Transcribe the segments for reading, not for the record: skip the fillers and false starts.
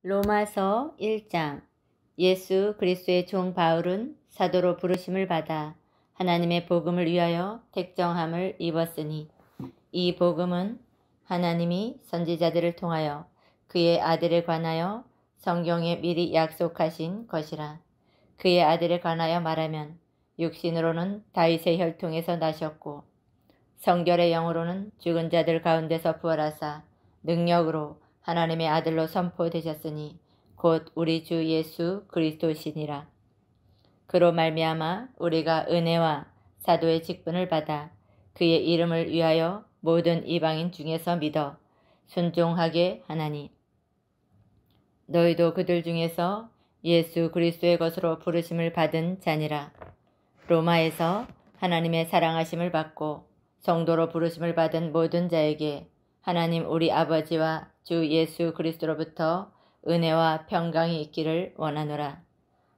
로마서 1장. 예수 그리스도의 종 바울은 사도로 부르심을 받아 하나님의 복음을 위하여 택정함을 입었으니 이 복음은 하나님이 선지자들을 통하여 그의 아들에 관하여 성경에 미리 약속하신 것이라. 그의 아들에 관하여 말하면 육신으로는 다윗의 혈통에서 나셨고 성결의 영으로는 죽은 자들 가운데서 부활하사 능력으로 하나님의 아들로 선포되셨으니 곧 우리 주 예수 그리스도시니라. 그로 말미암아 우리가 은혜와 사도의 직분을 받아 그의 이름을 위하여 모든 이방인 중에서 믿어 순종하게 하나니 너희도 그들 중에서 예수 그리스도의 것으로 부르심을 받은 자니라. 로마에서 하나님의 사랑하심을 받고 성도로 부르심을 받은 모든 자에게 하나님 우리 아버지와 주 예수 그리스도로부터 은혜와 평강이 있기를 원하노라.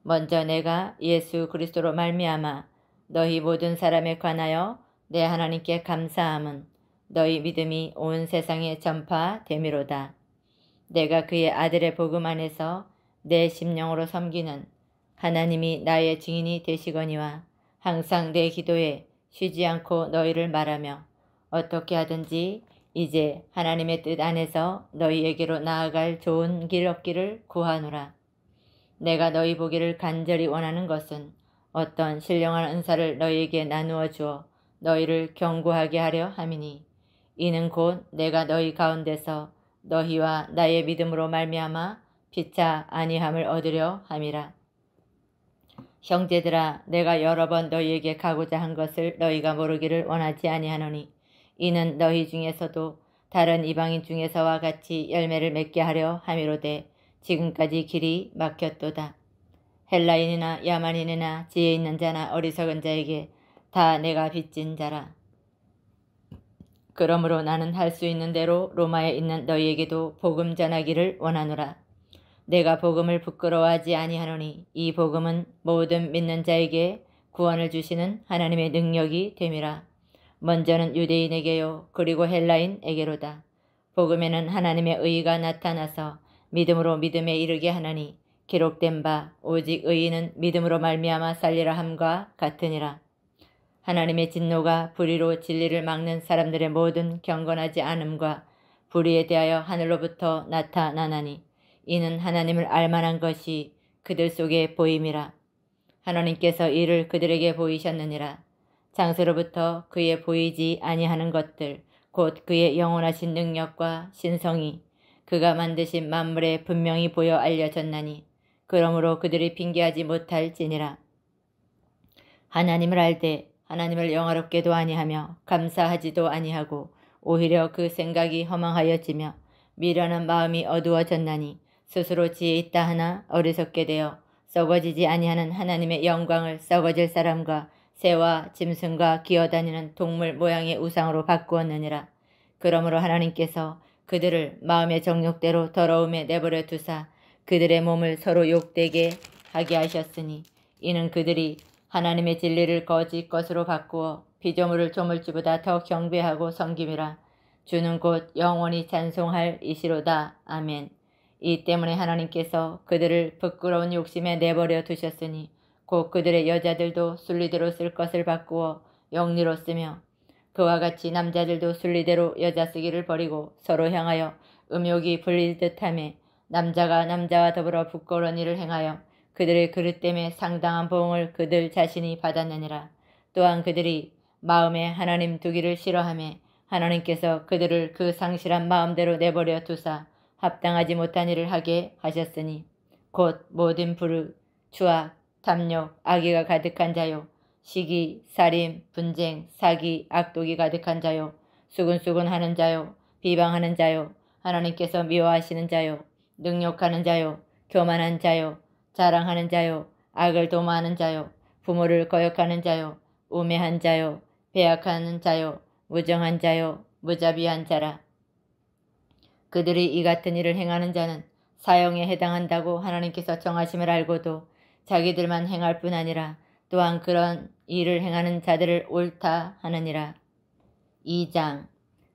먼저 내가 예수 그리스도로 말미암아 너희 모든 사람에 관하여 내 하나님께 감사함은 너희 믿음이 온 세상에 전파됨이로다. 내가 그의 아들의 복음 안에서 내 심령으로 섬기는 하나님이 나의 증인이 되시거니와 항상 내 기도에 쉬지 않고 너희를 말하며 어떻게 하든지 이제 하나님의 뜻 안에서 너희에게로 나아갈 좋은 길 얻기를 구하노라. 내가 너희 보기를 간절히 원하는 것은 어떤 신령한 은사를 너희에게 나누어 주어 너희를 견고하게 하려 함이니 이는 곧 내가 너희 가운데서 너희와 나의 믿음으로 말미암아 피차 안위함을 얻으려 함이라. 형제들아, 내가 여러 번 너희에게 가고자 한 것을 너희가 모르기를 원하지 아니하노니 이는 너희 중에서도 다른 이방인 중에서와 같이 열매를 맺게 하려 함이로되 지금까지 길이 막혔도다. 헬라인이나 야만인이나 지혜 있는 자나 어리석은 자에게 다 내가 빚진 자라. 그러므로 나는 할 수 있는 대로 로마에 있는 너희에게도 복음 전하기를 원하노라. 내가 복음을 부끄러워하지 아니하노니 이 복음은 모든 믿는 자에게 구원을 주시는 하나님의 능력이 됨이라. 먼저는 유대인에게요 그리고 헬라인에게로다. 복음에는 하나님의 의가 나타나서 믿음으로 믿음에 이르게 하나니 기록된 바 오직 의인은 믿음으로 말미암아 살리라 함과 같으니라. 하나님의 진노가 불의로 진리를 막는 사람들의 모든 경건하지 않음과 불의에 대하여 하늘로부터 나타나나니 이는 하나님을 알만한 것이 그들 속에 보임이라. 하나님께서 이를 그들에게 보이셨느니라. 장세로부터 그의 보이지 아니하는 것들 곧 그의 영원하신 능력과 신성이 그가 만드신 만물에 분명히 보여 알려졌나니 그러므로 그들이 핑계하지 못할지니라. 하나님을 알되 하나님을 영화롭게도 아니하며 감사하지도 아니하고 오히려 그 생각이 허망하여지며 미련한 마음이 어두워졌나니 스스로 지혜 있다 하나 어리석게 되어 썩어지지 아니하는 하나님의 영광을 썩어질 사람과 새와 짐승과 기어다니는 동물 모양의 우상으로 바꾸었느니라. 그러므로 하나님께서 그들을 마음의 정욕대로 더러움에 내버려 두사 그들의 몸을 서로 욕되게 하게 하셨으니 이는 그들이 하나님의 진리를 거짓 것으로 바꾸어 피조물을 조물주보다 더 경배하고 섬김이라. 주는 곧 영원히 찬송할 이시로다. 아멘. 이 때문에 하나님께서 그들을 부끄러운 욕심에 내버려 두셨으니 곧 그들의 여자들도 순리대로 쓸 것을 바꾸어 영리로 쓰며 그와 같이 남자들도 순리대로 여자 쓰기를 버리고 서로 향하여 음욕이 불릴 듯하며 남자가 남자와 더불어 부끄러운 일을 행하여 그들의 그릇 때문에 상당한 보응을 그들 자신이 받았느니라. 또한 그들이 마음에 하나님 두기를 싫어하며 하나님께서 그들을 그 상실한 마음대로 내버려 두사 합당하지 못한 일을 하게 하셨으니 곧 모든 불의, 추악, 탐욕, 악의가 가득한 자요 시기, 살인, 분쟁, 사기, 악독이 가득한 자요 수근수근하는 자요 비방하는 자요 하나님께서 미워하시는 자요 능욕하는 자요 교만한 자요 자랑하는 자요 악을 도모하는 자요 부모를 거역하는 자요 우매한 자요 배약하는 자요 무정한 자요 무자비한 자라. 그들이 이 같은 일을 행하는 자는 사형에 해당한다고 하나님께서 정하심을 알고도 자기들만 행할 뿐 아니라 또한 그런 일을 행하는 자들을 옳다 하느니라. 2장.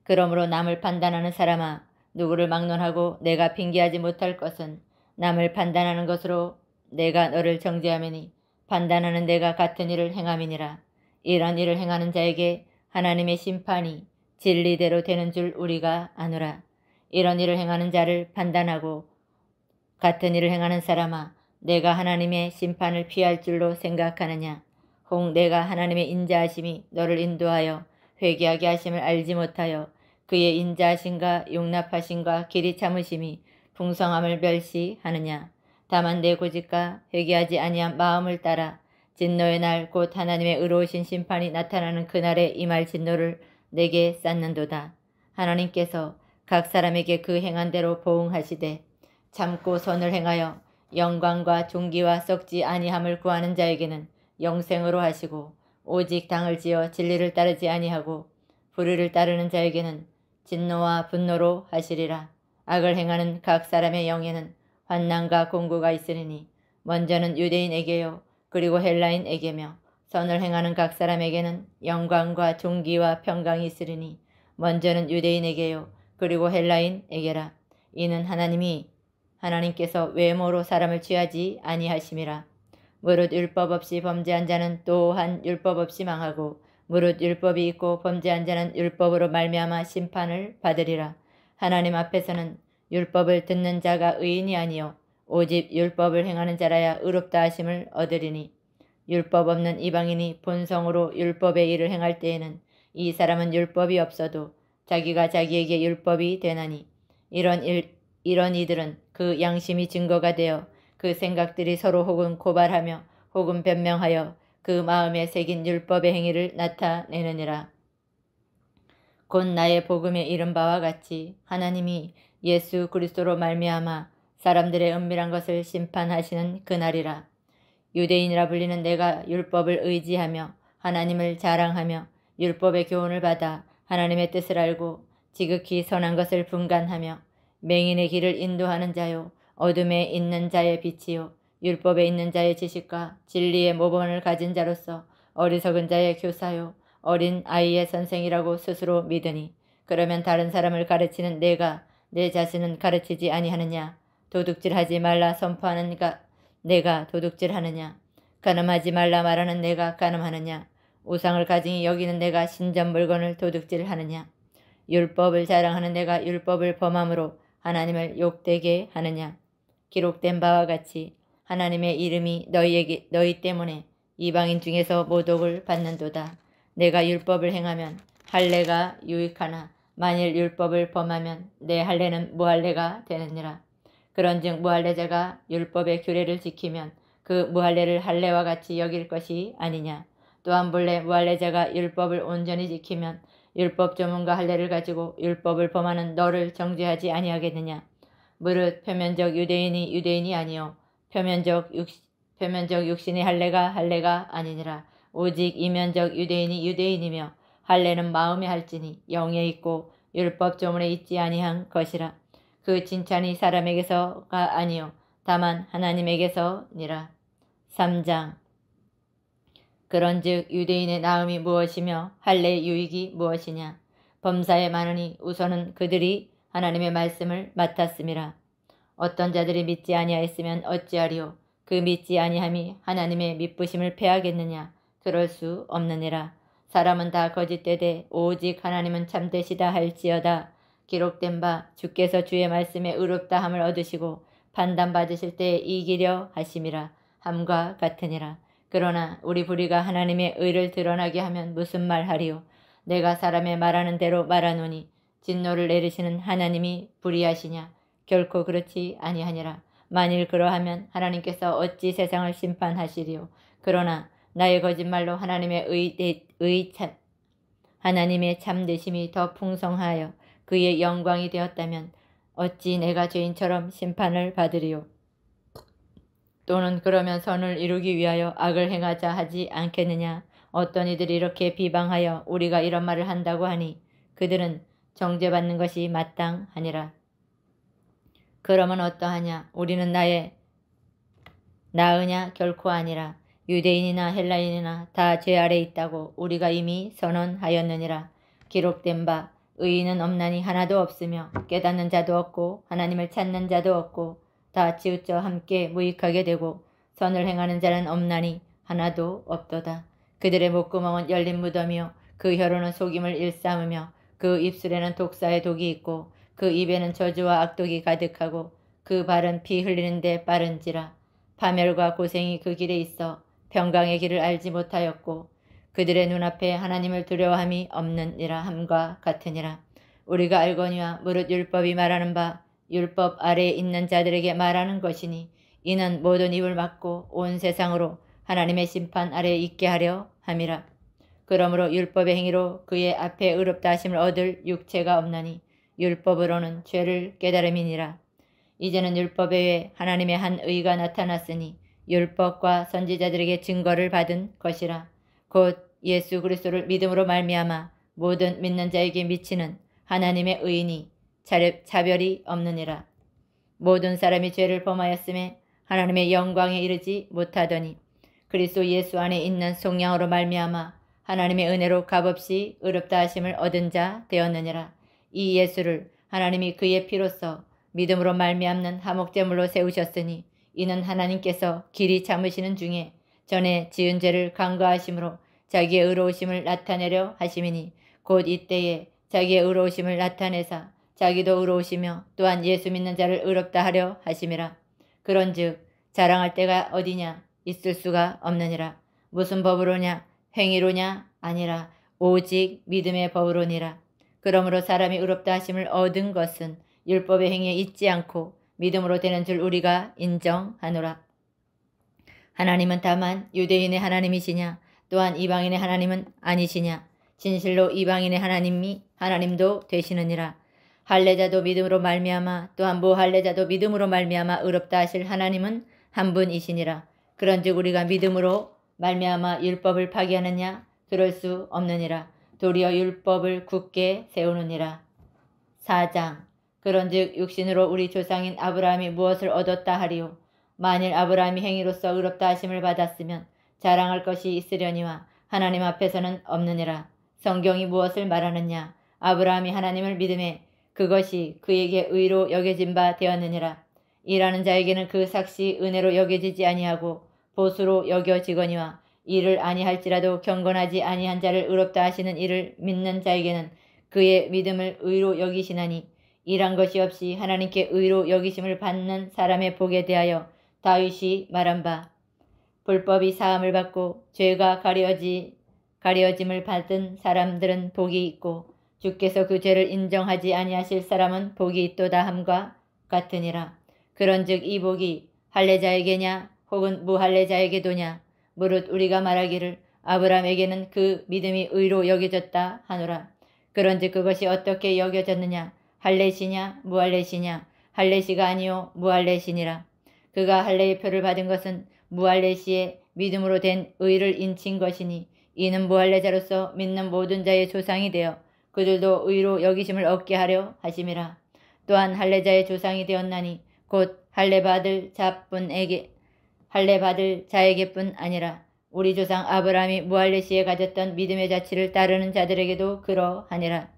그러므로 남을 판단하는 사람아 누구를 막론하고 내가 핑계하지 못할 것은 남을 판단하는 것으로 내가 너를 정죄하매니 판단하는 내가 같은 일을 행함이니라. 이런 일을 행하는 자에게 하나님의 심판이 진리대로 되는 줄 우리가 아노라. 이런 일을 행하는 자를 판단하고 같은 일을 행하는 사람아, 내가 하나님의 심판을 피할 줄로 생각하느냐. 혹 내가 하나님의 인자하심이 너를 인도하여 회개하게 하심을 알지 못하여 그의 인자하심과 용납하심과 길이 참으심이 풍성함을 멸시하느냐. 다만 내 고집과 회개하지 아니한 마음을 따라 진노의 날 곧 하나님의 의로우신 심판이 나타나는 그날에 임할 진노를 내게 쌓는도다. 하나님께서 각 사람에게 그 행한 대로 보응하시되 참고 선을 행하여 영광과 존귀와 썩지 아니함을 구하는 자에게는 영생으로 하시고 오직 당을 지어 진리를 따르지 아니하고 불의를 따르는 자에게는 진노와 분노로 하시리라. 악을 행하는 각 사람의 영에는 환난과 공고가 있으리니 먼저는 유대인에게요 그리고 헬라인에게며 선을 행하는 각 사람에게는 영광과 존귀와 평강이 있으리니 먼저는 유대인에게요 그리고 헬라인에게라. 이는 하나님께서 외모로 사람을 취하지 아니하심이라. 무릇 율법 없이 범죄한 자는 또한 율법 없이 망하고 무릇 율법이 있고 범죄한 자는 율법으로 말미암아 심판을 받으리라. 하나님 앞에서는 율법을 듣는 자가 의인이 아니요 오직 율법을 행하는 자라야 의롭다 하심을 얻으리니 율법 없는 이방인이 본성으로 율법의 일을 행할 때에는 이 사람은 율법이 없어도 자기가 자기에게 율법이 되나니 이런 이들은 그 양심이 증거가 되어 그 생각들이 서로 혹은 고발하며 혹은 변명하여 그 마음에 새긴 율법의 행위를 나타내느니라. 곧 나의 복음에 이른 바와 같이 하나님이 예수 그리스도로 말미암아 사람들의 은밀한 것을 심판하시는 그날이라. 유대인이라 불리는 내가 율법을 의지하며 하나님을 자랑하며 율법의 교훈을 받아 하나님의 뜻을 알고 지극히 선한 것을 분간하며 맹인의 길을 인도하는 자요 어둠에 있는 자의 빛이요 율법에 있는 자의 지식과 진리의 모범을 가진 자로서 어리석은 자의 교사요 어린 아이의 선생이라고 스스로 믿으니 그러면 다른 사람을 가르치는 내가 내 자신은 가르치지 아니하느냐. 도둑질하지 말라 선포하는 내가 도둑질하느냐. 간음하지 말라 말하는 내가 간음하느냐. 우상을 가증히 여기는 내가 신전 물건을 도둑질하느냐. 율법을 자랑하는 내가 율법을 범함으로 하나님을 욕되게 하느냐. 기록된 바와 같이 하나님의 이름이 너희 때문에 이방인 중에서 모독을 받는도다. 내가 율법을 행하면 할례가 유익하나 만일 율법을 범하면 내 할례는 무할례가 되느니라. 그런즉 무할례자가 율법의 규례를 지키면 그 무할례를 할례와 같이 여길 것이 아니냐. 또한 본래 무할례자가 율법을 온전히 지키면 율법 조문과 할례를 가지고 율법을 범하는 너를 정죄하지 아니하겠느냐. 무릇 표면적 유대인이 유대인이 아니요 표면적 육신의 할례가 아니니라. 오직 이면적 유대인이 유대인이며 할례는 마음에 할지니 영에 있고 율법 조문에 있지 아니한 것이라. 그 칭찬이 사람에게서가 아니요 다만 하나님에게서니라. 3장. 그런즉 유대인의 나음이 무엇이며 할례의 유익이 무엇이냐. 범사에 많으니 우선은 그들이 하나님의 말씀을 맡았음이라. 어떤 자들이 믿지 아니하였으면 어찌하리요. 그 믿지 아니함이 하나님의 믿부심을 패하겠느냐. 그럴 수 없느니라. 사람은 다 거짓되되 오직 하나님은 참되시다 할지어다. 기록된 바 주께서 주의 말씀에 의롭다함을 얻으시고 판단받으실 때에 이기려 하심이라 함과 같으니라. 그러나 우리 불의가 하나님의 의를 드러나게 하면 무슨 말하리요. 내가 사람의 말하는 대로 말하노니 진노를 내리시는 하나님이 불의하시냐. 결코 그렇지 아니하니라. 만일 그러하면 하나님께서 어찌 세상을 심판하시리요. 그러나 나의 거짓말로 하나님의 참되심이 더 풍성하여 그의 영광이 되었다면 어찌 내가 죄인처럼 심판을 받으리요. 또는 그러면 선을 이루기 위하여 악을 행하자 하지 않겠느냐. 어떤 이들이 이렇게 비방하여 우리가 이런 말을 한다고 하니 그들은 정죄받는 것이 마땅하니라. 그러면 어떠하냐. 우리는 나으냐. 결코 아니라. 유대인이나 헬라인이나 다 죄 아래 있다고 우리가 이미 선언하였느니라. 기록된 바 의인은 없나니 하나도 없으며 깨닫는 자도 없고 하나님을 찾는 자도 없고 다 치우쳐 함께 무익하게 되고 선을 행하는 자는 없나니 하나도 없도다. 그들의 목구멍은 열린 무덤이요 그 혀로는 속임을 일삼으며 그 입술에는 독사의 독이 있고 그 입에는 저주와 악독이 가득하고 그 발은 피 흘리는데 빠른지라. 파멸과 고생이 그 길에 있어 평강의 길을 알지 못하였고 그들의 눈앞에 하나님을 두려워함이 없느니라 함과 같으니라. 우리가 알거니와 무릇 율법이 말하는 바 율법 아래에 있는 자들에게 말하는 것이니 이는 모든 입을 막고 온 세상으로 하나님의 심판 아래에 있게 하려 함이라. 그러므로 율법의 행위로 그의 앞에 의롭다 하심을 얻을 육체가 없나니 율법으로는 죄를 깨달음이니라. 이제는 율법 외에 하나님의 한 의가 나타났으니 율법과 선지자들에게 증거를 받은 것이라. 곧 예수 그리스도를 믿음으로 말미암아 모든 믿는 자에게 미치는 하나님의 의인이 차별이 없느니라. 모든 사람이 죄를 범하였음에 하나님의 영광에 이르지 못하더니 그리스도 예수 안에 있는 속량으로 말미암아 하나님의 은혜로 값없이 의롭다 하심을 얻은 자 되었느니라. 이 예수를 하나님이 그의 피로써 믿음으로 말미암는 화목제물로 세우셨으니 이는 하나님께서 길이 참으시는 중에 전에 지은 죄를 간과하심으로 자기의 의로우심을 나타내려 하심이니 곧 이때에 자기의 의로우심을 나타내사 자기도 의로우시며 또한 예수 믿는 자를 의롭다 하려 하심이라. 그런즉 자랑할 때가 어디냐 있을 수가 없느니라. 무슨 법으로냐 행위로냐 아니라 오직 믿음의 법으로니라. 그러므로 사람이 의롭다 하심을 얻은 것은 율법의 행위에 있지 않고 믿음으로 되는 줄 우리가 인정하노라. 하나님은 다만 유대인의 하나님이시냐 또한 이방인의 하나님은 아니시냐. 진실로 이방인의 하나님도 되시느니라. 할례자도 믿음으로 말미암아 또한 무할례자도 믿음으로 말미암아 의롭다 하실 하나님은 한 분이시니라. 그런즉 우리가 믿음으로 말미암아 율법을 파기하느냐 그럴 수 없느니라. 도리어 율법을 굳게 세우느니라. 4장. 그런즉 육신으로 우리 조상인 아브라함이 무엇을 얻었다 하리요. 만일 아브라함이 행위로서 의롭다 하심을 받았으면 자랑할 것이 있으려니와 하나님 앞에서는 없느니라. 성경이 무엇을 말하느냐. 아브라함이 하나님을 믿음에 그것이 그에게 의로 여겨진 바 되었느니라. 일하는 자에게는 그 삭시 은혜로 여겨지지 아니하고 보수로 여겨지거니와 이를 아니할지라도 경건하지 아니한 자를 의롭다 하시는 이를 믿는 자에게는 그의 믿음을 의로 여기시나니 일한 것이 없이 하나님께 의로 여기심을 받는 사람의 복에 대하여 다윗이 말한 바 불법이 사함을 받고 죄가 가려짐을 받은 사람들은 복이 있고 주께서 그 죄를 인정하지 아니하실 사람은 복이 있도다 함과 같으니라. 그런즉 이 복이 할례자에게냐 혹은 무할례자에게도냐 무릇 우리가 말하기를 아브라함에게는 그 믿음이 의로 여겨졌다 하노라. 그런즉 그것이 어떻게 여겨졌느냐 할례시냐 무할례시냐 할례시가 아니요 무할례시니라. 그가 할례의 표를 받은 것은 무할례시의 믿음으로 된 의를 인친 것이니 이는 무할례자로서 믿는 모든 자의 조상이 되어 그들도 의로 여기심을 얻게 하려 하심이라. 또한 할례자의 조상이 되었나니 곧 할례받을 자에게뿐 아니라 우리 조상 아브라함이 무할례시에 가졌던 믿음의 자치를 따르는 자들에게도 그러하니라.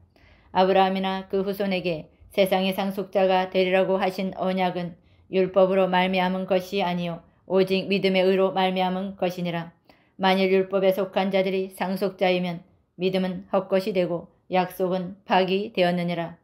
아브라함이나 그 후손에게 세상의 상속자가 되리라고 하신 언약은 율법으로 말미암은 것이 아니요 오직 믿음의 의로 말미암은 것이니라. 만일 율법에 속한 자들이 상속자이면 믿음은 헛것이 되고 약속은 파기되었느니라.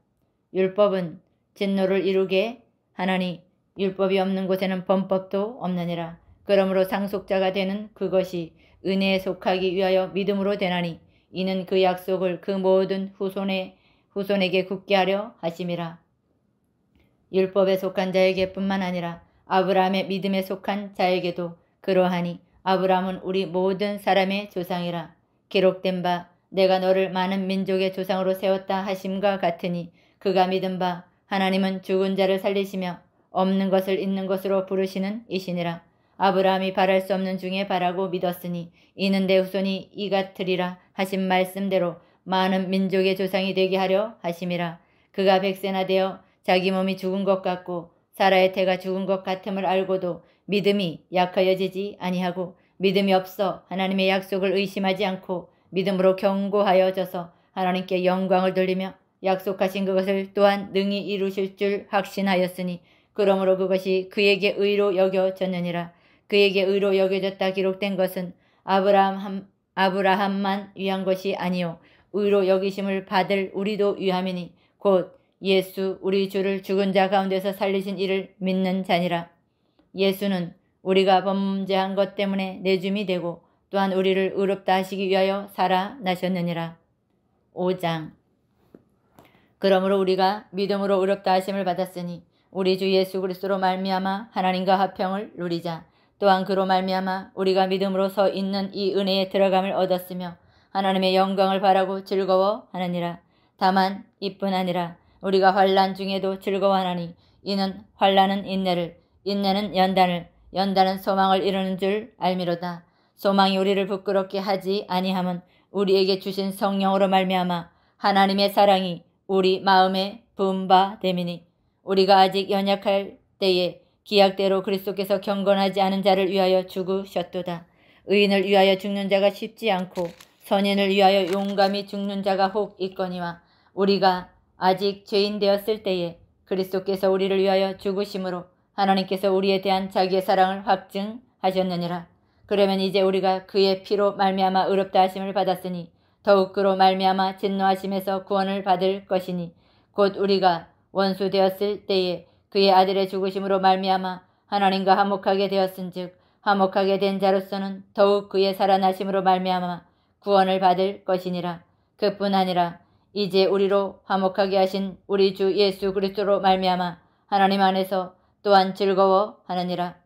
율법은 진노를 이루게 하나니 율법이 없는 곳에는 범법도 없느니라. 그러므로 상속자가 되는 그것이 은혜에 속하기 위하여 믿음으로 되나니 이는 그 약속을 그 모든 후손에게 굳게 하려 하심이라. 율법에 속한 자에게 뿐만 아니라 아브라함의 믿음에 속한 자에게도 그러하니 아브라함은 우리 모든 사람의 조상이라. 기록된 바 내가 너를 많은 민족의 조상으로 세웠다 하심과 같으니 그가 믿은 바 하나님은 죽은 자를 살리시며 없는 것을 있는 것으로 부르시는 이시니라. 아브라함이 바랄 수 없는 중에 바라고 믿었으니 이는 내 후손이 이 같으리라 하신 말씀대로 많은 민족의 조상이 되게 하려 하심이라. 그가 100세나 되어 자기 몸이 죽은 것 같고 사라의 태가 죽은 것 같음을 알고도 믿음이 약하여지지 아니하고 믿음이 없어 하나님의 약속을 의심하지 않고 믿음으로 견고하여져서 하나님께 영광을 돌리며 약속하신 그것을 또한 능히 이루실 줄 확신하였으니 그러므로 그것이 그에게 의로 여겨졌느니라. 그에게 의로 여겨졌다 기록된 것은 아브라함만 위한 것이 아니요 의로 여기심을 받을 우리도 위함이니 곧 예수 우리 주를 죽은 자 가운데서 살리신 이를 믿는 자니라. 예수는 우리가 범죄한 것 때문에 내줌이 되고 또한 우리를 의롭다 하시기 위하여 살아나셨느니라. 5장. 그러므로 우리가 믿음으로 의롭다 하심을 받았으니 우리 주 예수 그리스도로 말미암아 하나님과 화평을 누리자. 또한 그로 말미암아 우리가 믿음으로 서 있는 이 은혜에 들어감을 얻었으며 하나님의 영광을 바라고 즐거워하느니라. 다만 이뿐 아니라 우리가 환난 중에도 즐거워하나니 이는 환난은 인내를, 인내는 연단을, 연단은 소망을 이루는 줄 알미로다. 소망이 우리를 부끄럽게 하지 아니함은 우리에게 주신 성령으로 말미암아 하나님의 사랑이 우리 마음에 부은 바 됨이니 우리가 아직 연약할 때에 기약대로 그리스도께서 경건하지 않은 자를 위하여 죽으셨도다. 의인을 위하여 죽는 자가 쉽지 않고 선인을 위하여 용감히 죽는 자가 혹 있거니와 우리가 아직 죄인 되었을 때에 그리스도께서 우리를 위하여 죽으심으로 하나님께서 우리에 대한 자기의 사랑을 확증하셨느니라. 그러면 이제 우리가 그의 피로 말미암아 의롭다 하심을 받았으니 더욱 그로 말미암아 진노하심에서 구원을 받을 것이니 곧 우리가 원수 되었을 때에 그의 아들의 죽으심으로 말미암아 하나님과 화목하게 되었은즉 화목하게 된 자로서는 더욱 그의 살아나심으로 말미암아 구원을 받을 것이니라. 그뿐 아니라 이제 우리로 화목하게 하신 우리 주 예수 그리스도로 말미암아 하나님 안에서 또한 즐거워하느니라.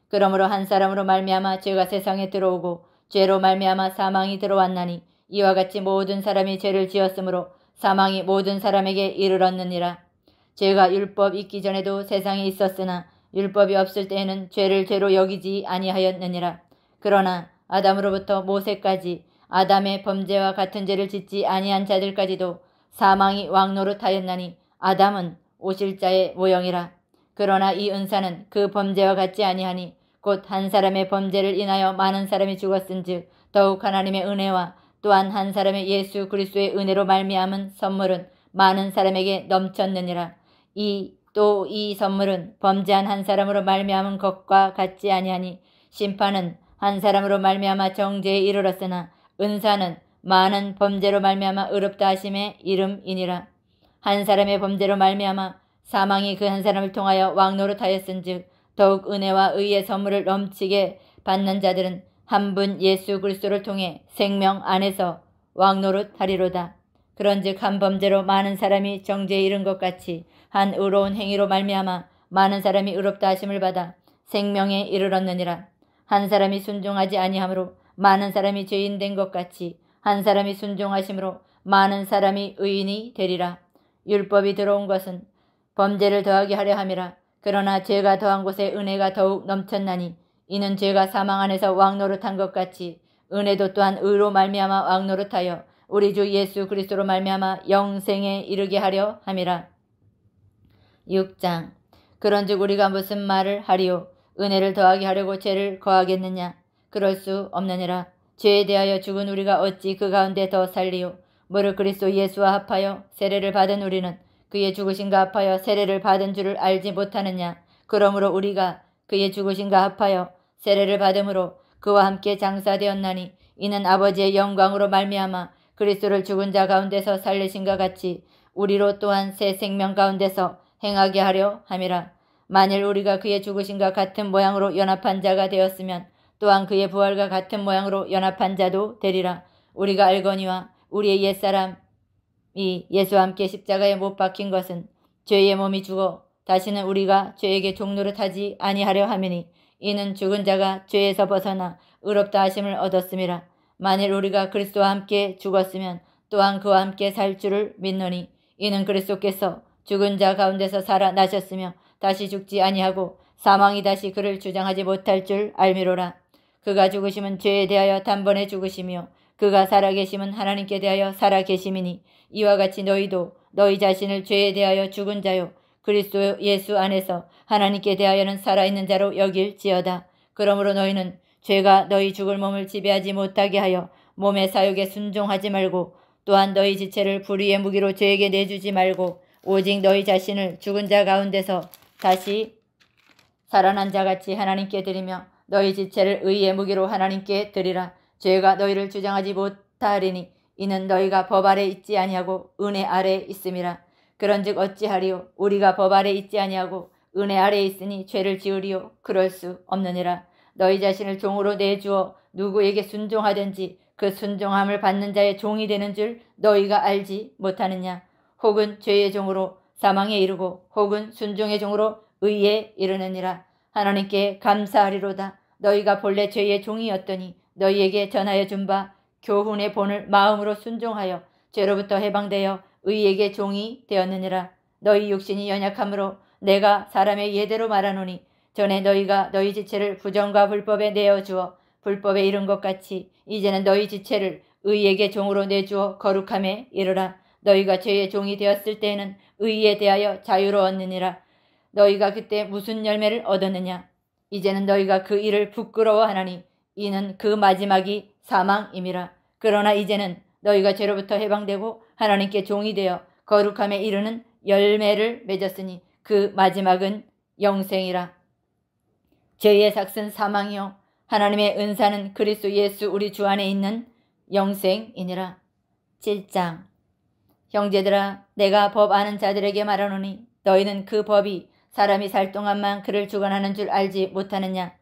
그러므로 한 사람으로 말미암아 죄가 세상에 들어오고 죄로 말미암아 사망이 들어왔나니 이와 같이 모든 사람이 죄를 지었으므로 사망이 모든 사람에게 이르렀느니라. 죄가 율법 있기 전에도 세상에 있었으나 율법이 없을 때에는 죄를 죄로 여기지 아니하였느니라. 그러나 아담으로부터 모세까지 아담의 범죄와 같은 죄를 짓지 아니한 자들까지도 사망이 왕노릇하였나니 아담은 오실 자의 모형이라. 그러나 이 은사는 그 범죄와 같지 아니하니 곧 한 사람의 범죄를 인하여 많은 사람이 죽었은즉 더욱 하나님의 은혜와 또한 한 사람의 예수 그리스도의 은혜로 말미암은 선물은 많은 사람에게 넘쳤느니라. 또 이 선물은 범죄한 한 사람으로 말미암은 것과 같지 아니하니 심판은 한 사람으로 말미암아 정죄에 이르렀으나 은사는 많은 범죄로 말미암아 의롭다 하심의 이름이니라. 한 사람의 범죄로 말미암아 사망이 그 한 사람을 통하여 왕노릇하였은즉 더욱 은혜와 의의 선물을 넘치게 받는 자들은 한 분 예수 그리스도를 통해 생명 안에서 왕노릇하리로다. 그런즉 한 범죄로 많은 사람이 정죄에 이른 것 같이 한 의로운 행위로 말미암아 많은 사람이 의롭다 하심을 받아 생명에 이르렀느니라. 한 사람이 순종하지 아니하므로 많은 사람이 죄인 된 것 같이 한 사람이 순종하심으로 많은 사람이 의인이 되리라. 율법이 들어온 것은 범죄를 더하게 하려 함이라. 그러나 죄가 더한 곳에 은혜가 더욱 넘쳤나니 이는 죄가 사망 안에서 왕노릇한 것 같이 은혜도 또한 의로 말미암아 왕노릇하여 우리 주 예수 그리스도로 말미암아 영생에 이르게 하려 함이라. 6장. 그런즉 우리가 무슨 말을 하리요? 은혜를 더하게 하려고 죄를 거하겠느냐? 그럴 수 없느니라. 죄에 대하여 죽은 우리가 어찌 그 가운데 더 살리요? 무릇 그리스도 예수와 합하여 세례를 받은 우리는 그의 죽으심과 합하여 세례를 받은 줄을 알지 못하느냐? 그러므로 우리가 그의 죽으심과 합하여 세례를 받음으로 그와 함께 장사되었나니 이는 아버지의 영광으로 말미암아 그리스도를 죽은 자 가운데서 살리신과 같이 우리로 또한 새 생명 가운데서 행하게 하려 함이라. 만일 우리가 그의 죽으심과 같은 모양으로 연합한 자가 되었으면 또한 그의 부활과 같은 모양으로 연합한 자도 되리라. 우리가 알거니와 우리의 옛사람이 예수와 함께 십자가에 못 박힌 것은 죄의 몸이 죽어 다시는 우리가 죄에게 종노릇하지 아니하려 함이니 이는 죽은 자가 죄에서 벗어나 의롭다 하심을 얻었음이라. 만일 우리가 그리스도와 함께 죽었으면 또한 그와 함께 살 줄을 믿노니 이는 그리스도께서 죽은 자 가운데서 살아나셨으며 다시 죽지 아니하고 사망이 다시 그를 주장하지 못할 줄 알미로라. 그가 죽으심은 죄에 대하여 단번에 죽으시며 그가 살아계심은 하나님께 대하여 살아계심이니 이와 같이 너희도 너희 자신을 죄에 대하여 죽은 자요 그리스도 예수 안에서 하나님께 대하여는 살아있는 자로 여길지어다. 그러므로 너희는 죄가 너희 죽을 몸을 지배하지 못하게 하여 몸의 사욕에 순종하지 말고 또한 너희 지체를 불의의 무기로 죄에게 내주지 말고 오직 너희 자신을 죽은 자 가운데서 다시 살아난 자같이 하나님께 드리며 너희 지체를 의의 무기로 하나님께 드리라. 죄가 너희를 주장하지 못하리니 이는 너희가 법 아래 있지 아니하고 은혜 아래 있음이라. 그런즉 어찌하리요? 우리가 법 아래 있지 아니하고 은혜 아래 있으니 죄를 지으리요? 그럴 수 없느니라. 너희 자신을 종으로 내주어 누구에게 순종하든지 그 순종함을 받는 자의 종이 되는 줄 너희가 알지 못하느냐? 혹은 죄의 종으로 사망에 이르고 혹은 순종의 종으로 의에 이르느니라. 하나님께 감사하리로다. 너희가 본래 죄의 종이었더니 너희에게 전하여 준 바 교훈의 본을 마음으로 순종하여 죄로부터 해방되어 의에게 종이 되었느니라. 너희 육신이 연약함으로 내가 사람의 예대로 말하노니 전에 너희가 너희 지체를 부정과 불법에 내어주어 불법에 이른 것 같이 이제는 너희 지체를 의에게 종으로 내주어 거룩함에 이르라. 너희가 죄의 종이 되었을 때에는 의에 대하여 자유로웠느니라. 너희가 그때 무슨 열매를 얻었느냐? 이제는 너희가 그 일을 부끄러워하나니 이는 그 마지막이 사망임이라. 그러나 이제는 너희가 죄로부터 해방되고 하나님께 종이 되어 거룩함에 이르는 열매를 맺었으니 그 마지막은 영생이라. 죄의 삭은 사망이요 하나님의 은사는 그리스도 예수 우리 주 안에 있는 영생이니라. 7장. 형제들아, 내가 법 아는 자들에게 말하노니 너희는 그 법이 사람이 살 동안만 그를 주관하는 줄 알지 못하느냐?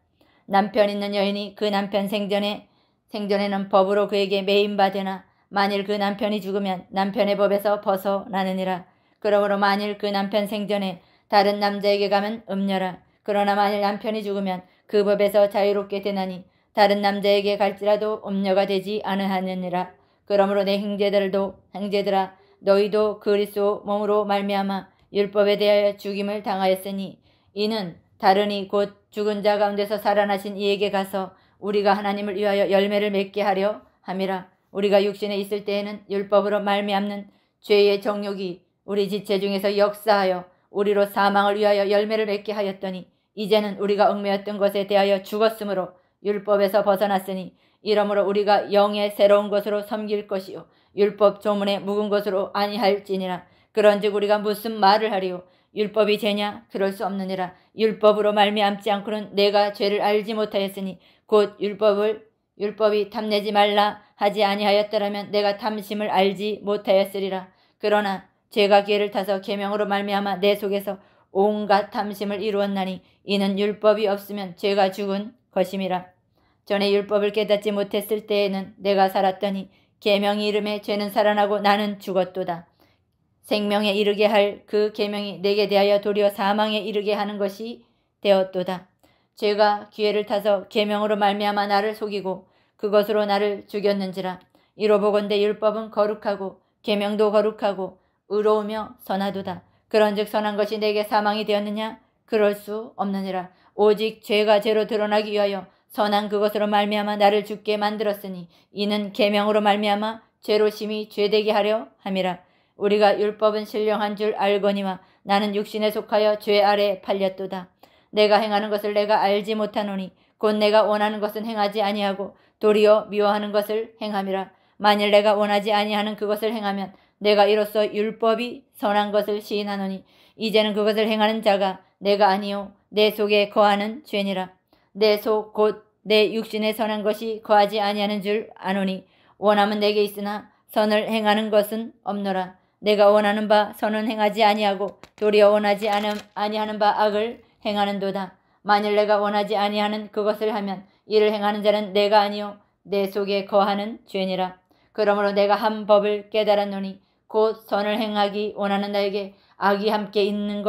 남편 있는 여인이 그 남편 생전에는 법으로 그에게 매인바 되나 만일 그 남편이 죽으면 남편의 법에서 벗어나느니라. 그러므로 만일 그 남편 생전에 다른 남자에게 가면 음녀라. 그러나 만일 남편이 죽으면 그 법에서 자유롭게 되나니 다른 남자에게 갈지라도 음녀가 되지 않으하느니라. 그러므로 내 형제들아 너희도 그리스도 몸으로 말미암아 율법에 대하여 죽임을 당하였으니 이는 다른이 곧 죽은 자 가운데서 살아나신 이에게 가서 우리가 하나님을 위하여 열매를 맺게 하려 함이라. 우리가 육신에 있을 때에는 율법으로 말미암는 죄의 정욕이 우리 지체 중에서 역사하여 우리로 사망을 위하여 열매를 맺게 하였더니 이제는 우리가 얽매였던 것에 대하여 죽었으므로 율법에서 벗어났으니 이러므로 우리가 영의 새로운 것으로 섬길 것이요 율법 조문에 묵은 것으로 아니할지니라. 그런즉 우리가 무슨 말을 하리요? 율법이 죄냐? 그럴 수 없느니라. 율법으로 말미암지 않고는 내가 죄를 알지 못하였으니 곧 율법이 탐내지 말라 하지 아니하였더라면 내가 탐심을 알지 못하였으리라. 그러나 죄가 기회를 타서 계명으로 말미암아 내 속에서 온갖 탐심을 이루었나니 이는 율법이 없으면 죄가 죽은 것임이라. 전에 율법을 깨닫지 못했을 때에는 내가 살았더니 계명이 이름에 죄는 살아나고 나는 죽었도다. 생명에 이르게 할 그 계명이 내게 대하여 도리어 사망에 이르게 하는 것이 되었도다. 죄가 기회를 타서 계명으로 말미암아 나를 속이고 그것으로 나를 죽였는지라. 이로 보건대 율법은 거룩하고 계명도 거룩하고 의로우며 선하도다. 그런즉 선한 것이 내게 사망이 되었느냐? 그럴 수 없느니라. 오직 죄가 죄로 드러나기 위하여 선한 그것으로 말미암아 나를 죽게 만들었으니 이는 계명으로 말미암아 죄로 심히 죄되게 하려 함이라. 우리가 율법은 신령한 줄 알거니와 나는 육신에 속하여 죄 아래 팔렸도다. 내가 행하는 것을 내가 알지 못하노니 곧 내가 원하는 것은 행하지 아니하고 도리어 미워하는 것을 행함이라. 만일 내가 원하지 아니하는 그것을 행하면 내가 이로써 율법이 선한 것을 시인하노니 이제는 그것을 행하는 자가 내가 아니요 내 속에 거하는 죄니라. 내 속 곧 내 육신에 선한 것이 거하지 아니하는 줄 아노니 원함은 내게 있으나 선을 행하는 것은 없노라. 내가 원하는 바 선은 행하지 아니하고 도리어 원하지 아니하는 바 악을 행하는도다. 만일 내가 원하지 아니하는 그것을 하면 이를 행하는 자는 내가 아니요 내 속에 거하는 죄니라. 그러므로 내가 한 법을 깨달았노니 곧 선을 행하기 원하는 나에게 악이 함께 있는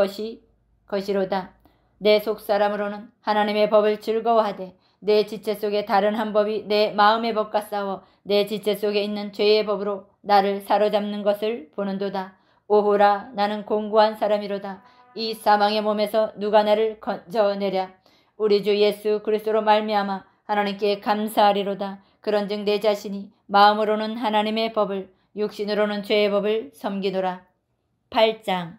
것이로다. 내 속사람으로는 하나님의 법을 즐거워하되 내 지체 속에 다른 한 법이 내 마음의 법과 싸워 내 지체 속에 있는 죄의 법으로 나를 사로잡는 것을 보는도다. 오호라, 나는 공고한 사람이로다. 이 사망의 몸에서 누가 나를 건져내랴. 우리 주 예수 그리스도로 말미암아 하나님께 감사하리로다. 그런즉 내 자신이 마음으로는 하나님의 법을 육신으로는 죄의 법을 섬기노라. 8장.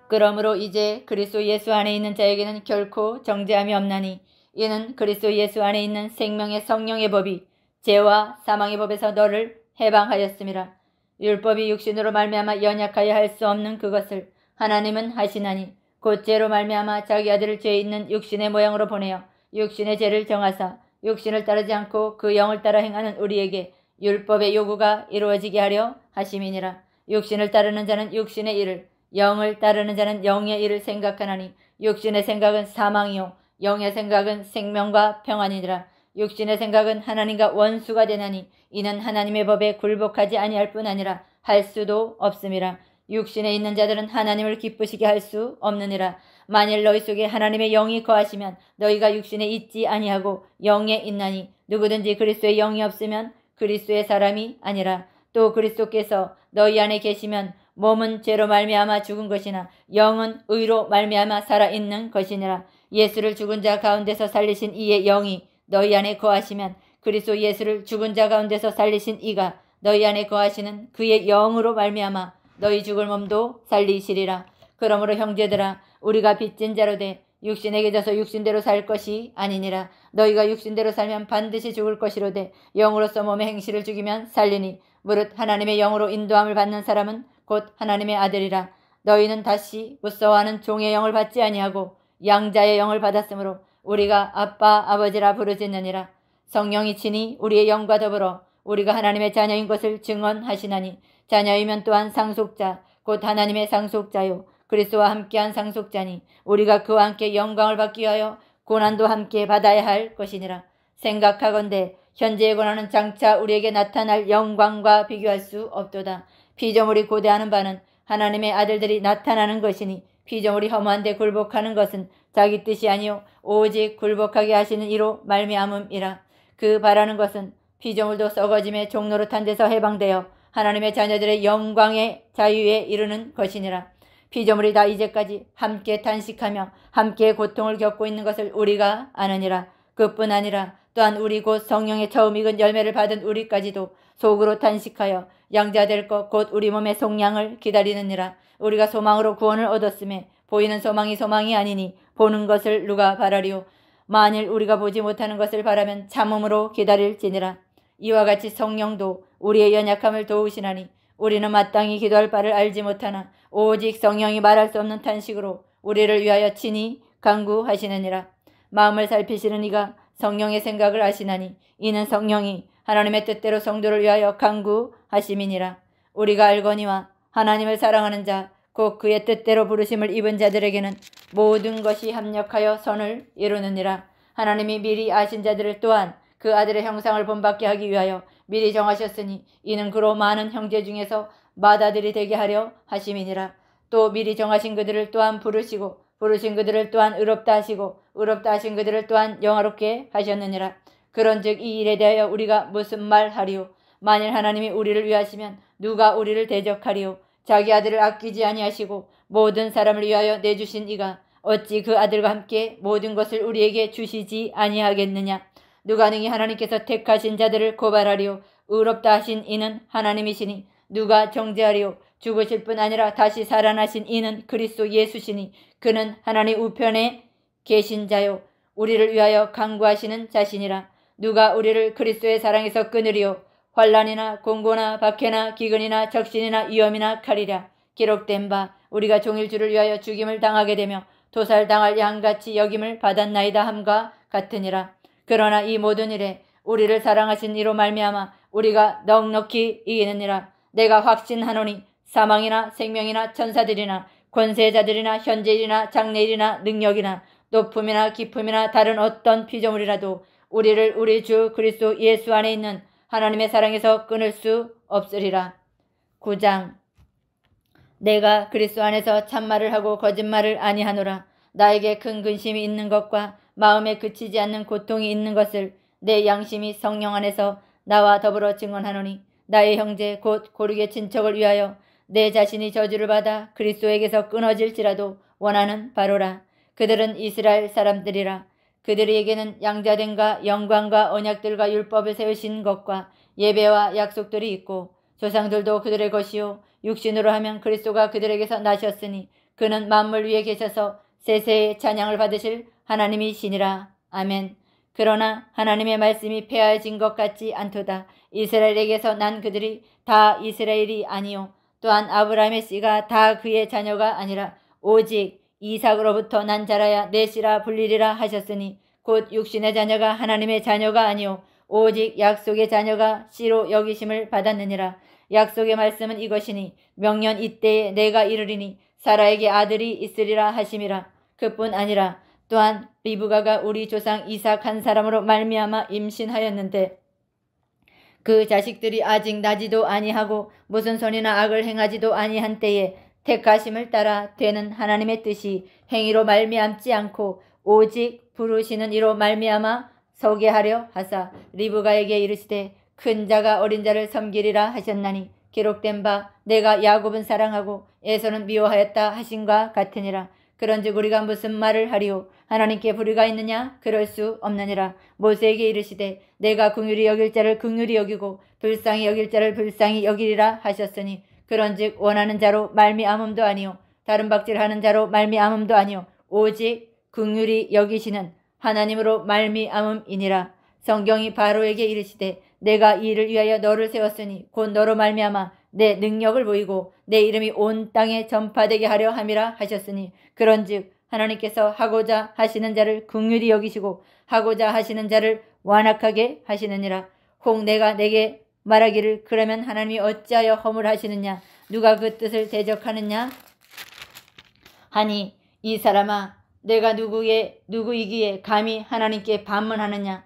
그러므로 이제 그리스도 예수 안에 있는 자에게는 결코 정죄함이 없나니 이는 그리스도 예수 안에 있는 생명의 성령의 법이 죄와 사망의 법에서 너를 해방하였음이라. 율법이 육신으로 말미암아 연약하여 할 수 없는 그것을 하나님은 하시나니 곧 죄로 말미암아 자기 아들을 죄 있는 육신의 모양으로 보내어 육신의 죄를 정하사 육신을 따르지 않고 그 영을 따라 행하는 우리에게 율법의 요구가 이루어지게 하려 하심이니라. 육신을 따르는 자는 육신의 일을, 영을 따르는 자는 영의 일을 생각하나니 육신의 생각은 사망이요 영의 생각은 생명과 평안이니라. 육신의 생각은 하나님과 원수가 되나니 이는 하나님의 법에 굴복하지 아니할 뿐 아니라 할 수도 없음이라. 육신에 있는 자들은 하나님을 기쁘시게 할 수 없느니라. 만일 너희 속에 하나님의 영이 거하시면 너희가 육신에 있지 아니하고 영에 있나니 누구든지 그리스도의 영이 없으면 그리스도의 사람이 아니라. 또 그리스도께서 너희 안에 계시면 몸은 죄로 말미암아 죽은 것이나 영은 의로 말미암아 살아있는 것이니라. 예수를 죽은 자 가운데서 살리신 이의 영이 너희 안에 거하시면 그리스도 예수를 죽은 자 가운데서 살리신 이가 너희 안에 거하시는 그의 영으로 말미암아 너희 죽을 몸도 살리시리라. 그러므로 형제들아 우리가 빚진 자로 돼 육신에게 져서 육신대로 살 것이 아니니라. 너희가 육신대로 살면 반드시 죽을 것이로되 영으로서 몸의 행실을 죽이면 살리니 무릇 하나님의 영으로 인도함을 받는 사람은 곧 하나님의 아들이라. 너희는 다시 무서워하는 종의 영을 받지 아니하고 양자의 영을 받았으므로 우리가 아빠 아버지라 부르짖느니라. 성령이 친히 우리의 영과 더불어 우리가 하나님의 자녀인 것을 증언하시나니 자녀이면 또한 상속자 곧 하나님의 상속자요 그리스도와 함께한 상속자니 우리가 그와 함께 영광을 받기 위하여 고난도 함께 받아야 할 것이니라. 생각하건대 현재의 고난은 장차 우리에게 나타날 영광과 비교할 수 없도다. 피조물이 고대하는 바는 하나님의 아들들이 나타나는 것이니 피조물이 허무한 데 굴복하는 것은 자기 뜻이 아니요 오직 굴복하게 하시는 이로 말미암음이라. 그 바라는 것은 피조물도 썩어짐의 종로로 탄 데서 해방되어 하나님의 자녀들의 영광의 자유에 이르는 것이니라. 피조물이 다 이제까지 함께 탄식하며 함께 고통을 겪고 있는 것을 우리가 아느니라. 그뿐 아니라 또한 우리 곧 성령의 처음 익은 열매를 받은 우리까지도 속으로 탄식하여 양자될 것 곧 우리 몸의 속량을 기다리느니라. 우리가 소망으로 구원을 얻었음에 보이는 소망이 아니니 보는 것을 누가 바라리요. 만일 우리가 보지 못하는 것을 바라면 참음으로 기다릴지니라. 이와 같이 성령도 우리의 연약함을 도우시나니 우리는 마땅히 기도할 바를 알지 못하나 오직 성령이 말할 수 없는 탄식으로 우리를 위하여 친히 간구하시느니라. 마음을 살피시는 이가 성령의 생각을 아시나니 이는 성령이 하나님의 뜻대로 성도를 위하여 간구하심이니라. 우리가 알거니와 하나님을 사랑하는 자 곧 그의 뜻대로 부르심을 입은 자들에게는 모든 것이 합력하여 선을 이루느니라. 하나님이 미리 아신 자들을 또한 그 아들의 형상을 본받게 하기 위하여 미리 정하셨으니 이는 그로 많은 형제 중에서 맏아들이 되게 하려 하심이니라. 또 미리 정하신 그들을 또한 부르시고 부르신 그들을 또한 의롭다 하시고 의롭다 하신 그들을 또한 영화롭게 하셨느니라. 그런즉 이 일에 대하여 우리가 무슨 말하리요? 만일 하나님이 우리를 위하시면 누가 우리를 대적하리요? 자기 아들을 아끼지 아니하시고 모든 사람을 위하여 내주신 이가 어찌 그 아들과 함께 모든 것을 우리에게 주시지 아니하겠느냐? 누가 능히 하나님께서 택하신 자들을 고발하리요? 의롭다 하신 이는 하나님이시니 누가 정죄하리요? 죽으실 뿐 아니라 다시 살아나신 이는 그리스도 예수시니 그는 하나님 우편에 계신 자요 우리를 위하여 간구하시는 자시니라. 누가 우리를 그리스도의 사랑에서 끊으리요? 환난이나 공고나 박해나 기근이나 적신이나 위험이나 칼이랴. 기록된 바 우리가 종일 주를 위하여 죽임을 당하게 되며 도살당할 양같이 여김을 받았나이다 함과 같으니라. 그러나 이 모든 일에 우리를 사랑하신 이로 말미암아 우리가 넉넉히 이기느니라. 내가 확신하노니 사망이나 생명이나 천사들이나 권세자들이나 현재일이나 장래일이나 능력이나 높음이나 깊음이나 다른 어떤 피조물이라도 우리를 우리 주 그리스도 예수 안에 있는 하나님의 사랑에서 끊을 수 없으리라. 9장. 내가 그리스도 안에서 참말을 하고 거짓말을 아니하노라. 나에게 큰 근심이 있는 것과 마음에 그치지 않는 고통이 있는 것을 내 양심이 성령 안에서 나와 더불어 증언하노니 나의 형제 곧 고르게 친척을 위하여 내 자신이 저주를 받아 그리스도에게서 끊어질지라도 원하는 바로라. 그들은 이스라엘 사람들이라. 그들에게는 양자됨과 영광과 언약들과 율법을 세우신 것과 예배와 약속들이 있고 조상들도 그들의 것이요 육신으로 하면 그리스도가 그들에게서 나셨으니 그는 만물 위에 계셔서 세세의 찬양을 받으실 하나님이시니라. 아멘. 그러나 하나님의 말씀이 폐하여진 것 같지 않도다. 이스라엘에게서 난 그들이 다 이스라엘이 아니요 또한 아브라함의 씨가 다 그의 자녀가 아니라 오직 이삭으로부터 난 자라야 내 씨라 불리리라 하셨으니 곧 육신의 자녀가 하나님의 자녀가 아니요 오직 약속의 자녀가 씨로 여기심을 받았느니라. 약속의 말씀은 이것이니 명년 이때에 내가 이르리니 사라에게 아들이 있으리라 하심이라. 그뿐 아니라 또한 리브가가 우리 조상 이삭 한 사람으로 말미암아 임신하였는데 그 자식들이 아직 나지도 아니하고 무슨 선이나 악을 행하지도 아니한 때에 택하심을 따라 되는 하나님의 뜻이 행위로 말미암지 않고 오직 부르시는 이로 말미암아 서게 하려 하사 리브가에게 이르시되 큰 자가 어린 자를 섬기리라 하셨나니 기록된 바 내가 야곱은 사랑하고 에서는 미워하였다 하신과 같으니라. 그런즉 우리가 무슨 말을 하리요? 하나님께 불의가 있느냐? 그럴 수 없느니라. 모세에게 이르시되 내가 긍휼히 여길 자를 긍휼히 여기고 불쌍히 여길 자를 불쌍히 여기리라 하셨으니 그런즉 원하는 자로 말미암음도 아니요 다른 박질하는 자로 말미암음도 아니요 오직 긍휼히 여기시는 하나님으로 말미암음이니라. 성경이 바로에게 이르시되 내가 이 일을 위하여 너를 세웠으니 곧 너로 말미암아 내 능력을 보이고 내 이름이 온 땅에 전파되게 하려 함이라 하셨으니 그런즉 하나님께서 하고자 하시는 자를 긍휼히 여기시고 하고자 하시는 자를 완악하게 하시느니라. 혹 내가 내게 말하기를 그러면 하나님이 어찌하여 허물하시느냐 누가 그 뜻을 대적하느냐 하니 이 사람아 내가 누구이기에 감히 하나님께 반문하느냐.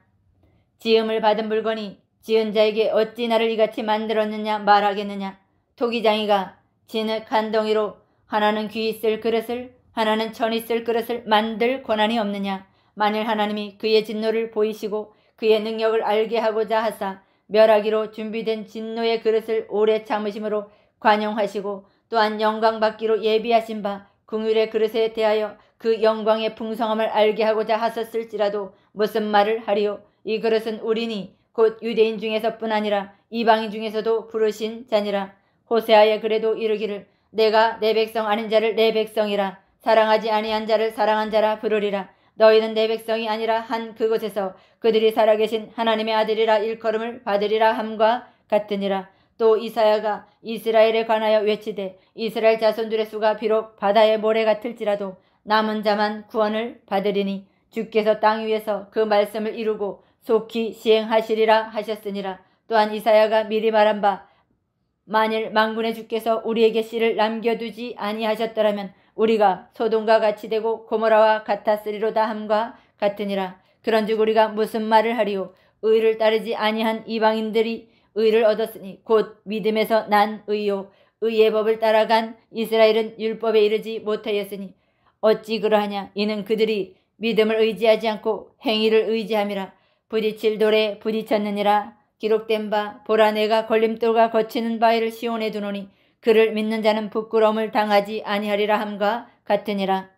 지음을 받은 물건이 지은 자에게 어찌 나를 이같이 만들었느냐 말하겠느냐. 토기장이가 진흙 한 덩이로 하나는 귀 있을 그릇을 하나는 천 있을 그릇을 만들 권한이 없느냐. 만일 하나님이 그의 진노를 보이시고 그의 능력을 알게 하고자 하사 멸하기로 준비된 진노의 그릇을 오래 참으심으로 관용하시고 또한 영광 받기로 예비하신 바 긍휼의 그릇에 대하여 그 영광의 풍성함을 알게 하고자 하셨을지라도 무슨 말을 하리요. 이 그릇은 우리니 곧 유대인 중에서뿐 아니라 이방인 중에서도 부르신 자니라. 호세아에 그래도 이르기를 내가 내 백성 아닌 자를 내 백성이라 사랑하지 아니한 자를 사랑한 자라 부르리라. 너희는 내 백성이 아니라 한 그곳에서 그들이 살아계신 하나님의 아들이라 일컬음을 받으리라 함과 같으니라. 또 이사야가 이스라엘에 관하여 외치되 이스라엘 자손들의 수가 비록 바다의 모래 같을지라도 남은 자만 구원을 받으리니 주께서 땅 위에서 그 말씀을 이루고 속히 시행하시리라 하셨으니라. 또한 이사야가 미리 말한 바 만일 만군의 주께서 우리에게 씨를 남겨두지 아니하셨더라면 우리가 소돔과 같이 되고 고모라와 같았으리로다 함과 같으니라. 그런즉 우리가 무슨 말을 하리요. 의를 따르지 아니한 이방인들이 의를 얻었으니 곧 믿음에서 난 의요 의의 법을 따라간 이스라엘은 율법에 이르지 못하였으니 어찌 그러하냐. 이는 그들이 믿음을 의지하지 않고 행위를 의지함이라. 부딪힐 돌에 부딪혔느니라. 기록된 바 보라 내가 걸림돌과 거치는 바위를 시온에 두노니 그를 믿는 자는 부끄러움을 당하지 아니하리라 함과 같으니라.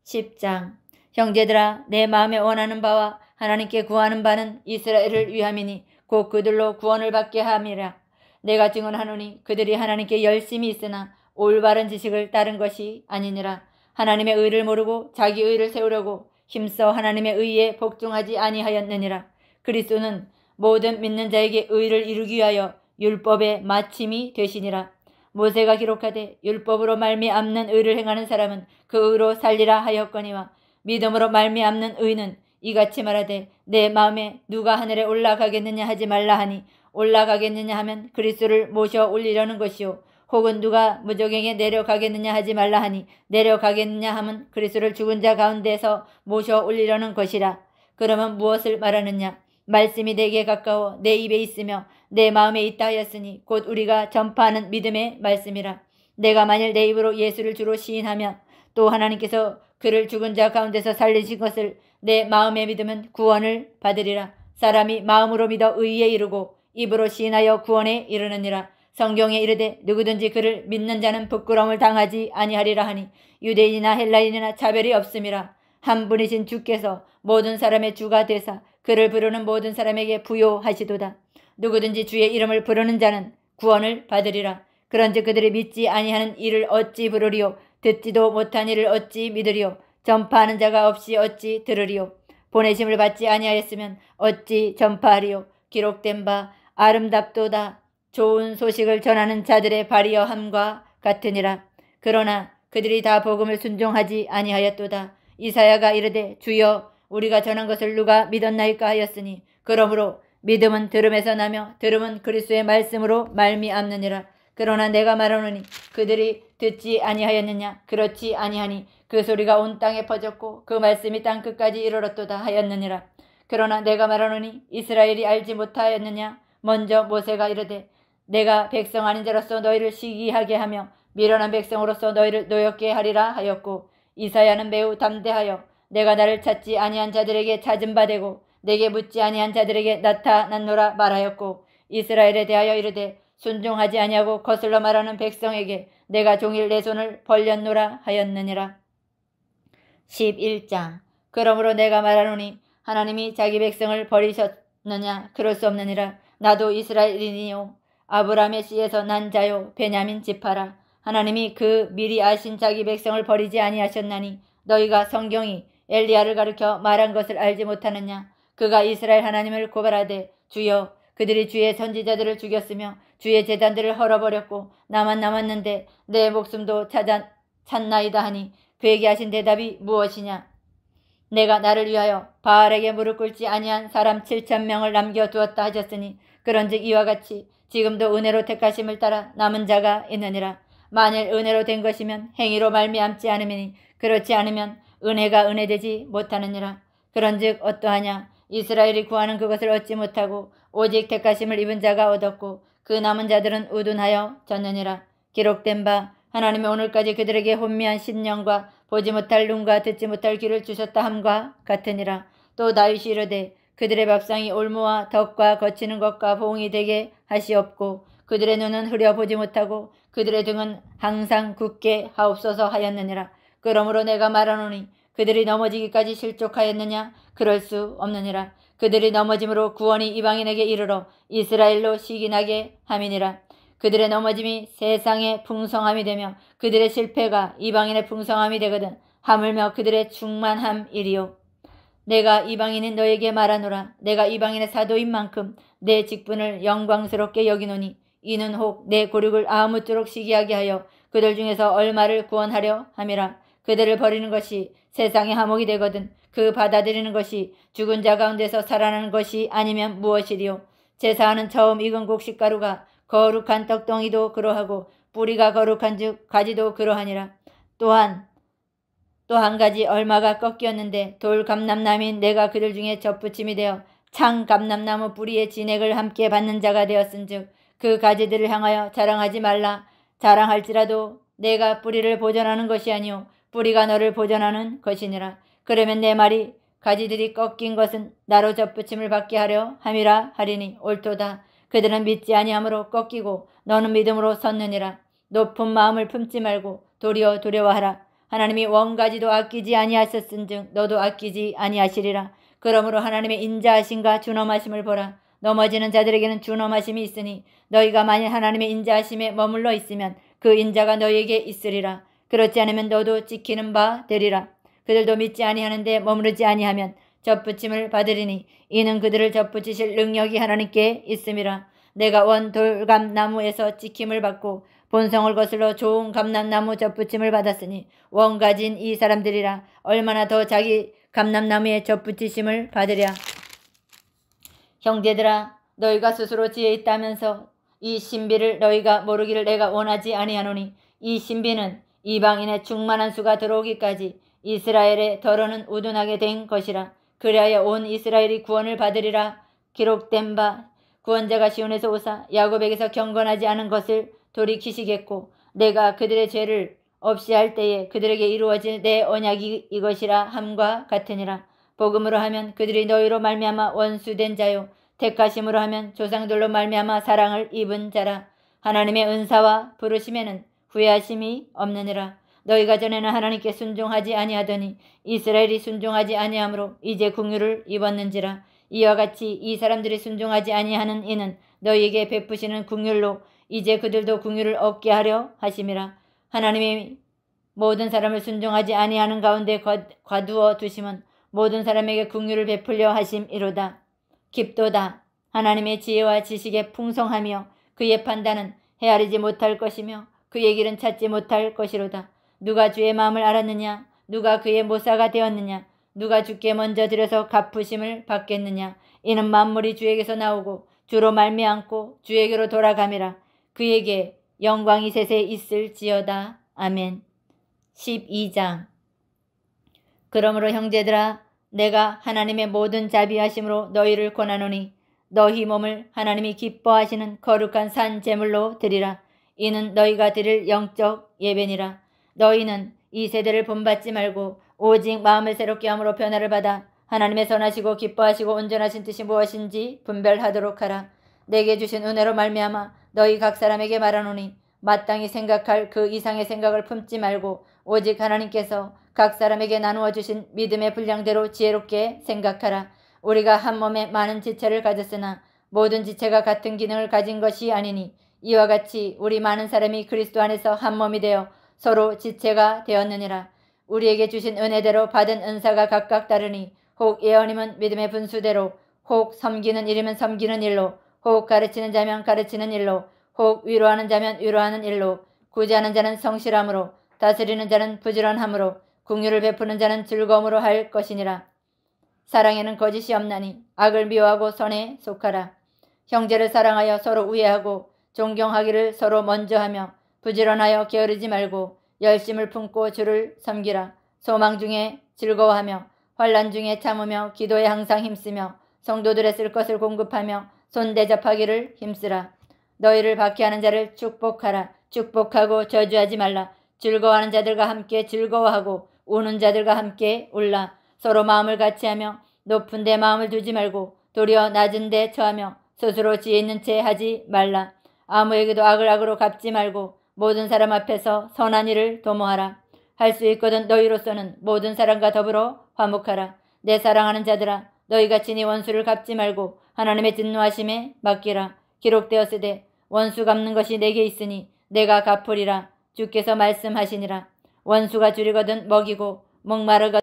10장. 형제들아 내 마음에 원하는 바와 하나님께 구하는 바는 이스라엘을 위함이니 곧 그들로 구원을 받게 함이라. 내가 증언하노니 그들이 하나님께 열심히 있으나 올바른 지식을 따른 것이 아니니라. 하나님의 의를 모르고 자기 의를 세우려고 힘써 하나님의 의에 복종하지 아니하였느니라. 그리스도는 모든 믿는 자에게 의를 이루기 위하여 율법의 마침이 되시니라. 모세가 기록하되 율법으로 말미암는 의를 행하는 사람은 그 의로 살리라 하였거니와 믿음으로 말미암는 의는 이같이 말하되 내 마음에 누가 하늘에 올라가겠느냐 하지 말라 하니 올라가겠느냐 하면 그리스도를 모셔 올리려는 것이요 혹은 누가 무저갱에 내려가겠느냐 하지 말라 하니 내려가겠느냐 하면 그리스도를 죽은 자 가운데서 모셔 올리려는 것이라. 그러면 무엇을 말하느냐. 말씀이 내게 가까워 내 입에 있으며 내 마음에 있다 하였으니 곧 우리가 전파하는 믿음의 말씀이라. 내가 만일 내 입으로 예수를 주로 시인하며 또 하나님께서 그를 죽은 자 가운데서 살리신 것을 내 마음에 믿으면 구원을 받으리라. 사람이 마음으로 믿어 의에 이르고 입으로 시인하여 구원에 이르느니라. 성경에 이르되 누구든지 그를 믿는 자는 부끄러움을 당하지 아니하리라 하니 유대인이나 헬라인이나 차별이 없음이라. 한 분이신 주께서 모든 사람의 주가 되사 그를 부르는 모든 사람에게 부요하시도다. 누구든지 주의 이름을 부르는 자는 구원을 받으리라. 그런즉 그들이 믿지 아니하는 이를 어찌 부르리요. 듣지도 못한 이를 어찌 믿으리요. 전파하는 자가 없이 어찌 들으리요. 보내심을 받지 아니하였으면 어찌 전파하리요. 기록된 바 아름답도다. 좋은 소식을 전하는 자들의 발이여 함과 같으니라. 그러나 그들이 다 복음을 순종하지 아니하였도다. 이사야가 이르되 주여 우리가 전한 것을 누가 믿었나이까 하였으니 그러므로 믿음은 들음에서 나며 들음은 그리스도의 말씀으로 말미암느니라. 그러나 내가 말하노니 그들이 듣지 아니하였느냐. 그렇지 아니하니 그 소리가 온 땅에 퍼졌고 그 말씀이 땅 끝까지 이르렀도다 하였느니라. 그러나 내가 말하노니 이스라엘이 알지 못하였느냐. 먼저 모세가 이르되 내가 백성 아닌 자로서 너희를 시기하게 하며 미련한 백성으로서 너희를 노엽게 하리라 하였고, 이사야는 매우 담대하여 내가 나를 찾지 아니한 자들에게 찾은 바 되고 내게 묻지 아니한 자들에게 나타났노라 말하였고, 이스라엘에 대하여 이르되 순종하지 아니하고 거슬러 말하는 백성에게 내가 종일 내 손을 벌렸노라 하였느니라. 11장. 그러므로 내가 말하노니 하나님이 자기 백성을 버리셨느냐. 그럴 수 없느니라. 나도 이스라엘인이요 아브라함의 씨에서 난 자요 베냐민 지파라. 하나님이 그 미리 아신 자기 백성을 버리지 아니하셨나니 너희가 성경이 엘리야를 가리켜 말한 것을 알지 못하느냐. 그가 이스라엘 하나님을 고발하되 주여 그들이 주의 선지자들을 죽였으며 주의 제단들을 헐어버렸고 나만 남았는데 내 목숨도 찾나이다 하니 그에게 하신 대답이 무엇이냐. 내가 나를 위하여 바알에게 무릎 꿇지 아니한 사람 7,000명을 남겨두었다 하셨으니 그런즉 이와 같이 지금도 은혜로 택하심을 따라 남은 자가 있느니라. 만일 은혜로 된 것이면 행위로 말미암지 않으니 그렇지 않으면 은혜가 은혜되지 못하느니라. 그런즉 어떠하냐. 이스라엘이 구하는 그것을 얻지 못하고 오직 택하심을 입은 자가 얻었고 그 남은 자들은 우둔하여 졌느니라. 기록된 바 하나님이 오늘까지 그들에게 혼미한 신령과 보지 못할 눈과 듣지 못할 귀를 주셨다 함과 같으니라. 또 다윗이 이르되 그들의 밥상이 올무와 덕과 거치는 것과 보응이 되게 하시옵고 그들의 눈은 흐려 보지 못하고 그들의 등은 항상 굳게 하옵소서 하였느니라. 그러므로 내가 말하노니 그들이 넘어지기까지 실족하였느냐. 그럴 수 없느니라. 그들이 넘어짐으로 구원이 이방인에게 이르러 이스라엘로 시기나게 함이니라. 그들의 넘어짐이 세상의 풍성함이 되며 그들의 실패가 이방인의 풍성함이 되거든 하물며 그들의 충만함이리요. 내가 이방인인 너에게 말하노라. 내가 이방인의 사도인 만큼 내 직분을 영광스럽게 여기노니 이는 혹 내 고륙을 아무쪼록 시기하게 하여 그들 중에서 얼마를 구원하려 함이라. 그들을 버리는 것이 세상의 하목이 되거든 그 받아들이는 것이 죽은 자 가운데서 살아나는 것이 아니면 무엇이리요. 제사하는 처음 익은 곡식가루가 거룩한 떡덩이도 그러하고 뿌리가 거룩한 즉 가지도 그러하니라. 또 한 가지 얼마가 꺾였는데 돌 감람나무인 내가 그들 중에 접붙임이 되어 창 감람나무 뿌리의 진액을 함께 받는 자가 되었은즉 그 가지들을 향하여 자랑하지 말라. 자랑할지라도 내가 뿌리를 보존하는 것이 아니오 뿌리가 너를 보존하는 것이니라. 그러면 내 말이 가지들이 꺾인 것은 나로 접붙임을 받게 하려 함이라 하리니 옳도다. 그들은 믿지 아니함으로 꺾이고 너는 믿음으로 섰느니라. 높은 마음을 품지 말고 도리어 두려워하라. 하나님이 원가지도 아끼지 아니하셨은즉 너도 아끼지 아니하시리라. 그러므로 하나님의 인자하심과 준엄하심을 보라. 넘어지는 자들에게는 준엄하심이 있으니 너희가 만일 하나님의 인자하심에 머물러 있으면 그 인자가 너희에게 있으리라. 그렇지 않으면 너도 지키는 바 되리라. 그들도 믿지 아니하는데 머무르지 아니하면 접붙임을 받으리니 이는 그들을 접붙이실 능력이 하나님께 있음이라. 내가 원 돌감나무에서 지킴을 받고 본성을 거슬러 좋은 감람나무 접붙임을 받았으니 원가진 이 사람들이라 얼마나 더 자기 감람나무에 접붙이심을 받으랴. 형제들아 너희가 스스로 지혜 있다면서 이 신비를 너희가 모르기를 내가 원하지 아니하노니 이 신비는 이방인의 충만한 수가 들어오기까지 이스라엘의 덜어는 우둔하게 된 것이라. 그리하여 온 이스라엘이 구원을 받으리라. 기록된 바 구원자가 시온에서 오사 야곱에게서 경건하지 않은 것을 돌이키시겠고 내가 그들의 죄를 없이 할 때에 그들에게 이루어질 내 언약이 이것이라 함과 같으니라. 복음으로 하면 그들이 너희로 말미암아 원수된 자요 택하심으로 하면 조상들로 말미암아 사랑을 입은 자라. 하나님의 은사와 부르심에는 후회하심이 없느니라. 너희가 전에는 하나님께 순종하지 아니하더니 이스라엘이 순종하지 아니하므로 이제 긍휼을 입었는지라. 이와 같이 이 사람들이 순종하지 아니하는 이는 너희에게 베푸시는 긍휼로 이제 그들도 긍휼을 얻게 하려 하심이라. 하나님이 모든 사람을 순종하지 아니하는 가운데 과두어 두심은 모든 사람에게 긍휼을 베풀려 하심이로다. 깊도다. 하나님의 지혜와 지식의 풍성하며 그의 판단은 헤아리지 못할 것이며 그의 길은 찾지 못할 것이로다. 누가 주의 마음을 알았느냐? 누가 그의 모사가 되었느냐? 누가 주께 먼저 드려서 갚으심을 받겠느냐? 이는 만물이 주에게서 나오고 주로 말미암고 주에게로 돌아감이라. 그에게 영광이 세세 있을지어다. 아멘. 12장. 그러므로 형제들아, 내가 하나님의 모든 자비하심으로 너희를 권하노니 너희 몸을 하나님이 기뻐하시는 거룩한 산 제물로 드리라. 이는 너희가 드릴 영적 예배니라. 너희는 이 세대를 본받지 말고 오직 마음을 새롭게 함으로 변화를 받아 하나님의 선하시고 기뻐하시고 온전하신 뜻이 무엇인지 분별하도록 하라. 내게 주신 은혜로 말미암아 너희 각 사람에게 말하노니 마땅히 생각할 그 이상의 생각을 품지 말고 오직 하나님께서 각 사람에게 나누어 주신 믿음의 분량대로 지혜롭게 생각하라. 우리가 한 몸에 많은 지체를 가졌으나 모든 지체가 같은 기능을 가진 것이 아니니 이와 같이 우리 많은 사람이 그리스도 안에서 한 몸이 되어 서로 지체가 되었느니라. 우리에게 주신 은혜대로 받은 은사가 각각 다르니 혹 예언임은 믿음의 분수대로, 혹 섬기는 일이면 섬기는 일로, 혹 가르치는 자면 가르치는 일로, 혹 위로하는 자면 위로하는 일로, 구제하는 자는 성실함으로, 다스리는 자는 부지런함으로, 긍휼을 베푸는 자는 즐거움으로 할 것이니라. 사랑에는 거짓이 없나니 악을 미워하고 선에 속하라. 형제를 사랑하여 서로 우애하고 존경하기를 서로 먼저 하며 부지런하여 게으르지 말고 열심을 품고 주를 섬기라. 소망 중에 즐거워하며 환난 중에 참으며 기도에 항상 힘쓰며 성도들의 쓸 것을 공급하며 손대접하기를 힘쓰라. 너희를 박해하는 자를 축복하라. 축복하고 저주하지 말라. 즐거워하는 자들과 함께 즐거워하고 우는 자들과 함께 울라. 서로 마음을 같이하며 높은 데 마음을 두지 말고 도리어 낮은 데 처하며 스스로 지혜 있는 채 하지 말라. 아무에게도 악을 악으로 갚지 말고 모든 사람 앞에서 선한 일을 도모하라. 할 수 있거든 너희로서는 모든 사람과 더불어 화목하라. 내 사랑하는 자들아, 너희가 친히 원수를 갚지 말고 하나님의 진노하심에 맡기라. 기록되었으되 원수 갚는 것이 내게 있으니 내가 갚으리라. 주께서 말씀하시니라. 원수가 줄이거든 먹이고 목마르거든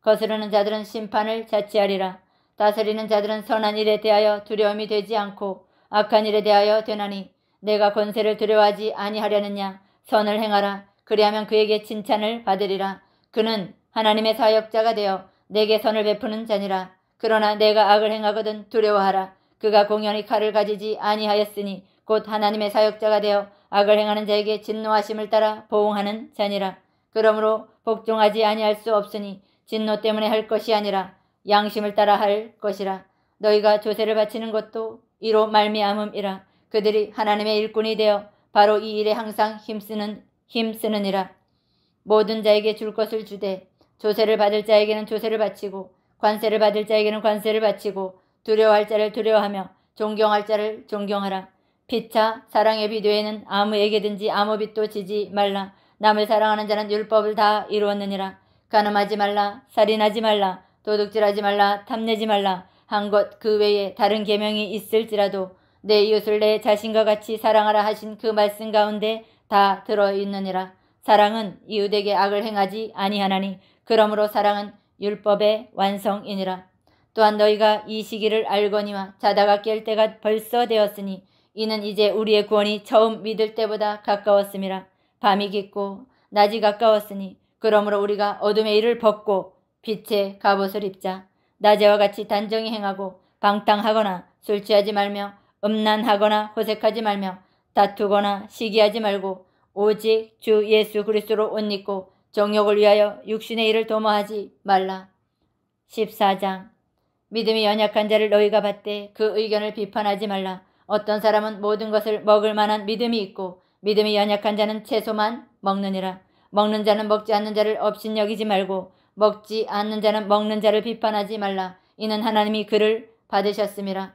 거스르는 자들은 심판을 자취하리라. 다스리는 자들은 선한 일에 대하여 두려움이 되지 않고 악한 일에 대하여 되나니 내가 권세를 두려워하지 아니하려느냐. 선을 행하라. 그리하면 그에게 칭찬을 받으리라. 그는 하나님의 사역자가 되어 내게 선을 베푸는 자니라. 그러나 내가 악을 행하거든 두려워하라. 그가 공연히 칼을 가지지 아니하였으니 곧 하나님의 사역자가 되어 악을 행하는 자에게 진노하심을 따라 보응하는 자니라. 그러므로 복종하지 아니할 수 없으니 진노 때문에 할 것이 아니라 양심을 따라 할 것이라. 너희가 조세를 바치는 것도 이로 말미암음이라. 그들이 하나님의 일꾼이 되어 바로 이 일에 항상 힘쓰느니라. 모든 자에게 줄 것을 주되 조세를 받을 자에게는 조세를 바치고 관세를 받을 자에게는 관세를 바치고 두려워할 자를 두려워하며 존경할 자를 존경하라. 피차 사랑의 비도에는 아무에게든지 아무 빚도 지지 말라. 남을 사랑하는 자는 율법을 다 이루었느니라. 간음하지 말라. 살인하지 말라. 도둑질하지 말라. 탐내지 말라. 한 것 그 외에 다른 계명이 있을지라도 내 이웃을 내 자신과 같이 사랑하라 하신 그 말씀 가운데 다 들어있느니라. 사랑은 이웃에게 악을 행하지 아니하나니 그러므로 사랑은 율법의 완성이니라. 또한 너희가 이 시기를 알거니와 자다가 깰 때가 벌써 되었으니 이는 이제 우리의 구원이 처음 믿을 때보다 가까웠음이라. 밤이 깊고 낮이 가까웠으니 그러므로 우리가 어둠의 일을 벗고 빛의 갑옷을 입자. 낮에와 같이 단정히 행하고 방탕하거나 술 취하지 말며 음란하거나 호색하지 말며 다투거나 시기하지 말고 오직 주 예수 그리스도로 옷 입고 정욕을 위하여 육신의 일을 도모하지 말라. 14장. 믿음이 연약한 자를 너희가 받되 그 의견을 비판하지 말라. 어떤 사람은 모든 것을 먹을 만한 믿음이 있고 믿음이 연약한 자는 채소만 먹느니라. 먹는 자는 먹지 않는 자를 업신여기지 말고 먹지 않는 자는 먹는 자를 비판하지 말라. 이는 하나님이 그를 받으셨음이라.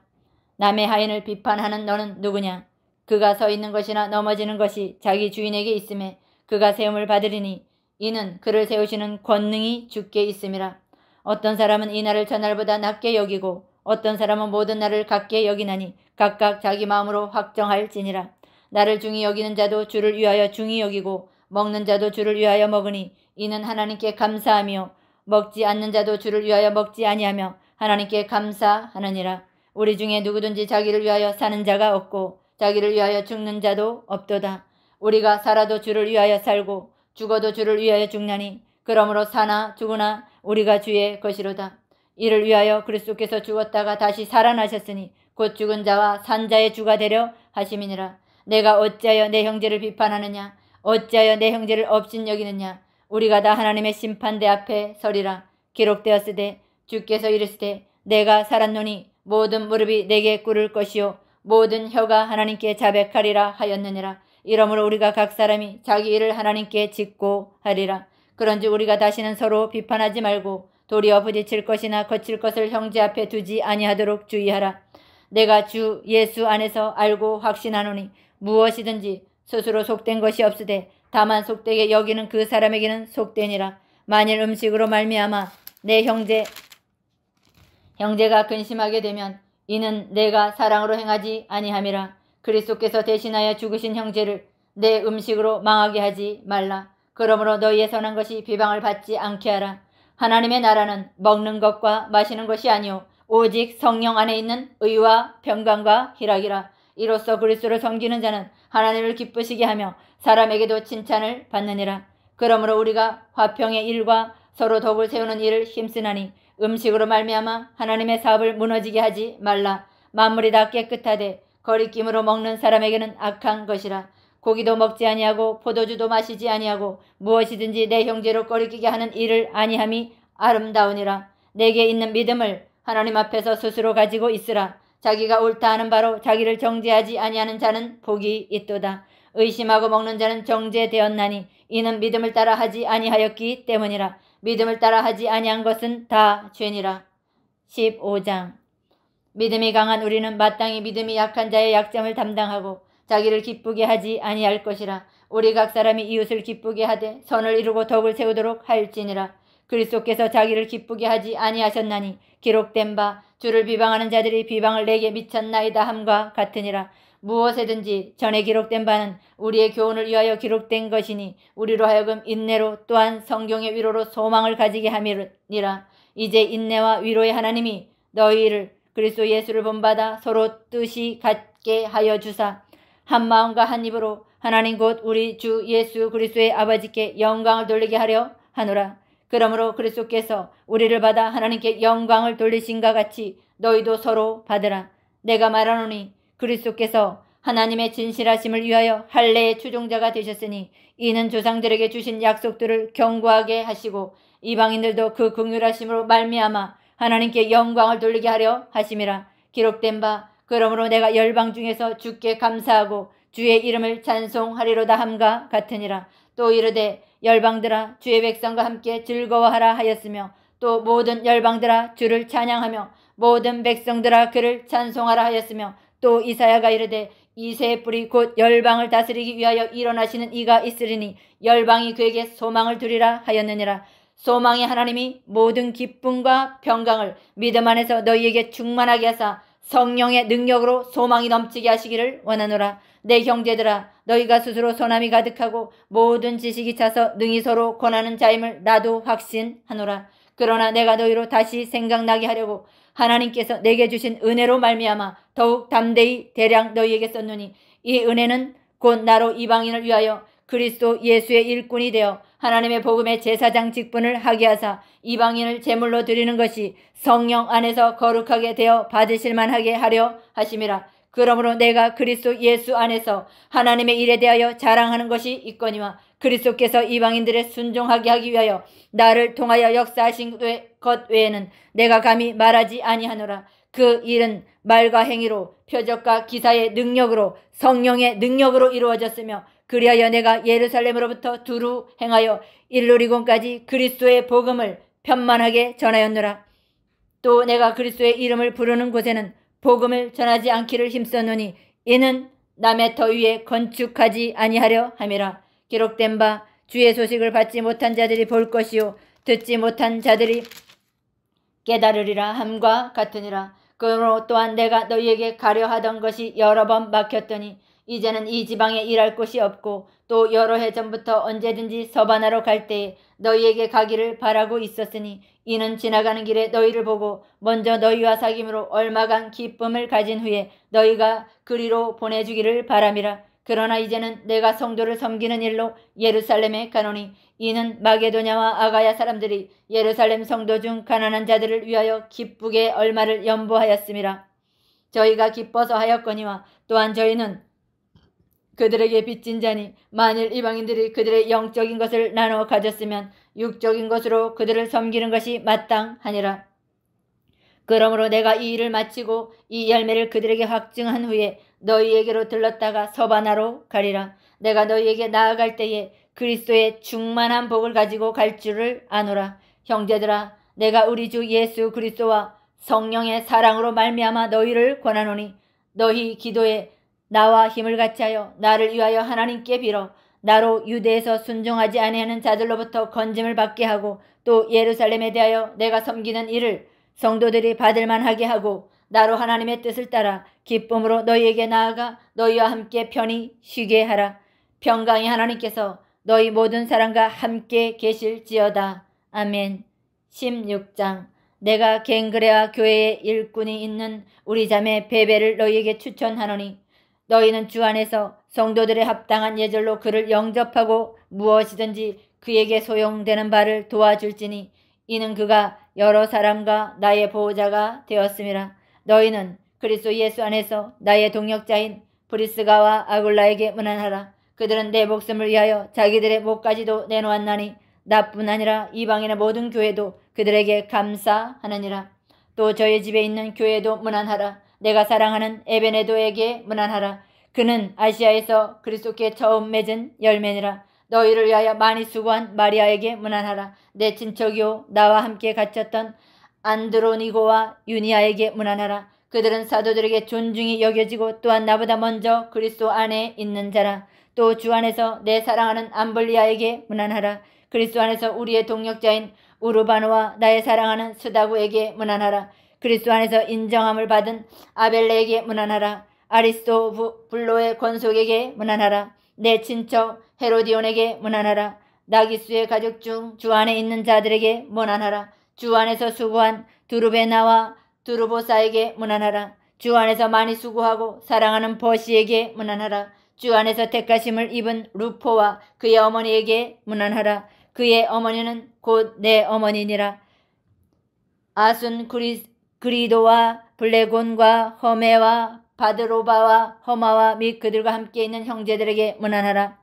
남의 하인을 비판하는 너는 누구냐? 그가 서 있는 것이나 넘어지는 것이 자기 주인에게 있음에 그가 세움을 받으리니 이는 그를 세우시는 권능이 주께 있음이라. 어떤 사람은 이날을 전날보다 낮게 여기고 어떤 사람은 모든 날을 같게 여기나니 각각 자기 마음으로 확정할지니라. 나를 중히 여기는 자도 주를 위하여 중히 여기고 먹는 자도 주를 위하여 먹으니 이는 하나님께 감사하며 먹지 않는 자도 주를 위하여 먹지 아니하며 하나님께 감사하느니라. 우리 중에 누구든지 자기를 위하여 사는 자가 없고 자기를 위하여 죽는 자도 없도다. 우리가 살아도 주를 위하여 살고 죽어도 주를 위하여 죽나니 그러므로 사나 죽으나 우리가 주의 것이로다. 이를 위하여 그리스도께서 죽었다가 다시 살아나셨으니 곧 죽은 자와 산 자의 주가 되려 하심이니라. 내가 어찌하여 내 형제를 비판하느냐? 어찌하여 내 형제를 업신여기느냐? 우리가 다 하나님의 심판대 앞에 서리라. 기록되었으되 주께서 이르시되 내가 살았노니 모든 무릎이 내게 꿇을 것이요 모든 혀가 하나님께 자백하리라 하였느니라. 이러므로 우리가 각 사람이 자기 일을 하나님께 짓고 하리라. 그런즉 우리가 다시는 서로 비판하지 말고 도리어 부딪힐 것이나 거칠 것을 형제 앞에 두지 아니하도록 주의하라. 내가 주 예수 안에서 알고 확신하노니 무엇이든지 스스로 속된 것이 없으되 다만 속되게 여기는 그 사람에게는 속되니라. 만일 음식으로 말미암아 내 형제가 근심하게 되면 이는 내가 사랑으로 행하지 아니함이라. 그리스도께서 대신하여 죽으신 형제를 내 음식으로 망하게 하지 말라. 그러므로 너희의 선한 것이 비방을 받지 않게 하라. 하나님의 나라는 먹는 것과 마시는 것이 아니오 오직 성령 안에 있는 의와 평강과 희락이라. 이로써 그리스도를 섬기는 자는 하나님을 기쁘시게 하며 사람에게도 칭찬을 받느니라. 그러므로 우리가 화평의 일과 서로 덕을 세우는 일을 힘쓰나니 음식으로 말미암아 하나님의 사업을 무너지게 하지 말라. 만물이 다 깨끗하되 거리낌으로 먹는 사람에게는 악한 것이라. 고기도 먹지 아니하고 포도주도 마시지 아니하고 무엇이든지 내 형제로 거리끼게 하는 일을 아니함이 아름다우니라. 내게 있는 믿음을 하나님 앞에서 스스로 가지고 있으라. 자기가 옳다 하는 바로 자기를 정죄하지 아니하는 자는 복이 있도다. 의심하고 먹는 자는 정죄되었나니 이는 믿음을 따라 하지 아니하였기 때문이라. 믿음을 따라 하지 아니한 것은 다 죄니라. 15장. 믿음이 강한 우리는 마땅히 믿음이 약한 자의 약점을 담당하고 자기를 기쁘게 하지 아니할 것이라. 우리 각 사람이 이웃을 기쁘게 하되 선을 이루고 덕을 세우도록 할지니라. 그리스도께서 자기를 기쁘게 하지 아니하셨나니 기록된 바 주를 비방하는 자들이 비방을 내게 미쳤나이다 함과 같으니라. 무엇에든지 전에 기록된 바는 우리의 교훈을 위하여 기록된 것이니 우리로 하여금 인내로 또한 성경의 위로로 소망을 가지게 함이니라. 이제 인내와 위로의 하나님이 너희를 그리스도 예수를 본받아 서로 뜻이 같게 하여 주사 한 마음과 한 입으로 하나님 곧 우리 주 예수 그리스도의 아버지께 영광을 돌리게 하려 하노라. 그러므로 그리스도께서 우리를 받아 하나님께 영광을 돌리신과 같이 너희도 서로 받으라. 내가 말하노니 그리스도께서 하나님의 진실하심을 위하여 할례의 추종자가 되셨으니 이는 조상들에게 주신 약속들을 견고하게 하시고 이방인들도 그 긍휼하심으로 말미암아 하나님께 영광을 돌리게 하려 하심이라. 기록된 바 그러므로 내가 열방 중에서 주께 감사하고 주의 이름을 찬송하리로다 함과 같으니라. 또 이르되 열방들아 주의 백성과 함께 즐거워하라 하였으며 또 모든 열방들아 주를 찬양하며 모든 백성들아 그를 찬송하라 하였으며 또 이사야가 이르되 이새의 뿔이 곧 열방을 다스리기 위하여 일어나시는 이가 있으리니 열방이 그에게 소망을 두리라 하였느니라. 소망의 하나님이 모든 기쁨과 평강을 믿음 안에서 너희에게 충만하게 하사 성령의 능력으로 소망이 넘치게 하시기를 원하노라. 내 형제들아 너희가 스스로 소남이 가득하고 모든 지식이 차서 능히 서로 권하는 자임을 나도 확신하노라. 그러나 내가 너희로 다시 생각나게 하려고 하나님께서 내게 주신 은혜로 말미암아 더욱 담대히 대량 너희에게 썼노니 이 은혜는 곧 나로 이방인을 위하여 그리스도 예수의 일꾼이 되어 하나님의 복음의 제사장 직분을 하게 하사 이방인을 제물로 드리는 것이 성령 안에서 거룩하게 되어 받으실 만하게 하려 하심이라. 그러므로 내가 그리스도 예수 안에서 하나님의 일에 대하여 자랑하는 것이 있거니와 그리스도께서 이방인들의 순종하게 하기 위하여 나를 통하여 역사하신 것 외에는 내가 감히 말하지 아니하노라. 그 일은 말과 행위로 표적과 기사의 능력으로 성령의 능력으로 이루어졌으며 그리하여 내가 예루살렘으로부터 두루 행하여 일루리곤까지 그리스도의 복음을 편만하게 전하였노라. 또 내가 그리스도의 이름을 부르는 곳에는 복음을 전하지 않기를 힘썼노니 이는 남의 터 위에 건축하지 아니하려 함이라. 기록된 바 주의 소식을 받지 못한 자들이 볼 것이요 듣지 못한 자들이 깨달으리라 함과 같으니라. 그러므로 또한 내가 너희에게 가려 하던 것이 여러 번 막혔더니 이제는 이 지방에 일할 곳이 없고 또 여러 해 전부터 언제든지 서바나로 갈 때에 너희에게 가기를 바라고 있었으니 이는 지나가는 길에 너희를 보고 먼저 너희와 사귐으로 얼마간 기쁨을 가진 후에 너희가 그리로 보내주기를 바람이라. 그러나 이제는 내가 성도를 섬기는 일로 예루살렘에 가노니 이는 마게도냐와 아가야 사람들이 예루살렘 성도 중 가난한 자들을 위하여 기쁘게 얼마를 연보하였음이라. 저희가 기뻐서 하였거니와 또한 저희는 그들에게 빚진 자니 만일 이방인들이 그들의 영적인 것을 나눠 가졌으면 육적인 것으로 그들을 섬기는 것이 마땅하니라. 그러므로 내가 이 일을 마치고 이 열매를 그들에게 확증한 후에 너희에게로 들렀다가 서바나로 가리라. 내가 너희에게 나아갈 때에 그리스도의 충만한 복을 가지고 갈 줄을 아노라. 형제들아, 내가 우리 주 예수 그리스도와 성령의 사랑으로 말미암아 너희를 권하노니 너희 기도에 나와 힘을 같이하여 나를 위하여 하나님께 빌어 나로 유대에서 순종하지 아니하는 자들로부터 건짐을 받게 하고 또 예루살렘에 대하여 내가 섬기는 일을 성도들이 받을만하게 하고 나로 하나님의 뜻을 따라 기쁨으로 너희에게 나아가 너희와 함께 편히 쉬게 하라. 평강의 하나님께서 너희 모든 사람과 함께 계실지어다. 아멘. 16장. 내가 갱그레아 교회의 일꾼이 있는 우리 자매 베베를 너희에게 추천하노니 너희는 주 안에서 성도들의 합당한 예절로 그를 영접하고 무엇이든지 그에게 소용되는 바를 도와줄지니 이는 그가 여러 사람과 나의 보호자가 되었음이라. 너희는 그리스도 예수 안에서 나의 동역자인 브리스가와 아굴라에게 문안하라. 그들은 내 목숨을 위하여 자기들의 목까지도 내놓았나니 나뿐 아니라 이방인의 모든 교회도 그들에게 감사하느니라. 또 저희 집에 있는 교회도 문안하라. 내가 사랑하는 에베네도에게 문안하라. 그는 아시아에서 그리스도께 처음 맺은 열매니라. 너희를 위하여 많이 수고한 마리아에게 문안하라. 내 친척이요 나와 함께 갇혔던 안드로니고와 유니아에게 문안하라. 그들은 사도들에게 존중이 여겨지고 또한 나보다 먼저 그리스도 안에 있는 자라. 또 주 안에서 내 사랑하는 암블리아에게 문안하라. 그리스도 안에서 우리의 동역자인 우르바노와 나의 사랑하는 스다구에게 문안하라. 그리스도 안에서 인정함을 받은 아벨레에게 문안하라. 아리스토블로의 권속에게 문안하라. 내 친척 헤로디온에게 문안하라. 나기수의 가족 중 주 안에 있는 자들에게 문안하라. 주 안에서 수고한 두루베나와 두루보사에게 문안하라. 주 안에서 많이 수고하고 사랑하는 버시에게 문안하라. 주 안에서 택하심을 입은 루포와 그의 어머니에게 문안하라. 그의 어머니는 곧 내 어머니니라. 아순 그리도와 블레곤과 허메와 바드로바와 허마와 및 그들과 함께 있는 형제들에게 문안하라.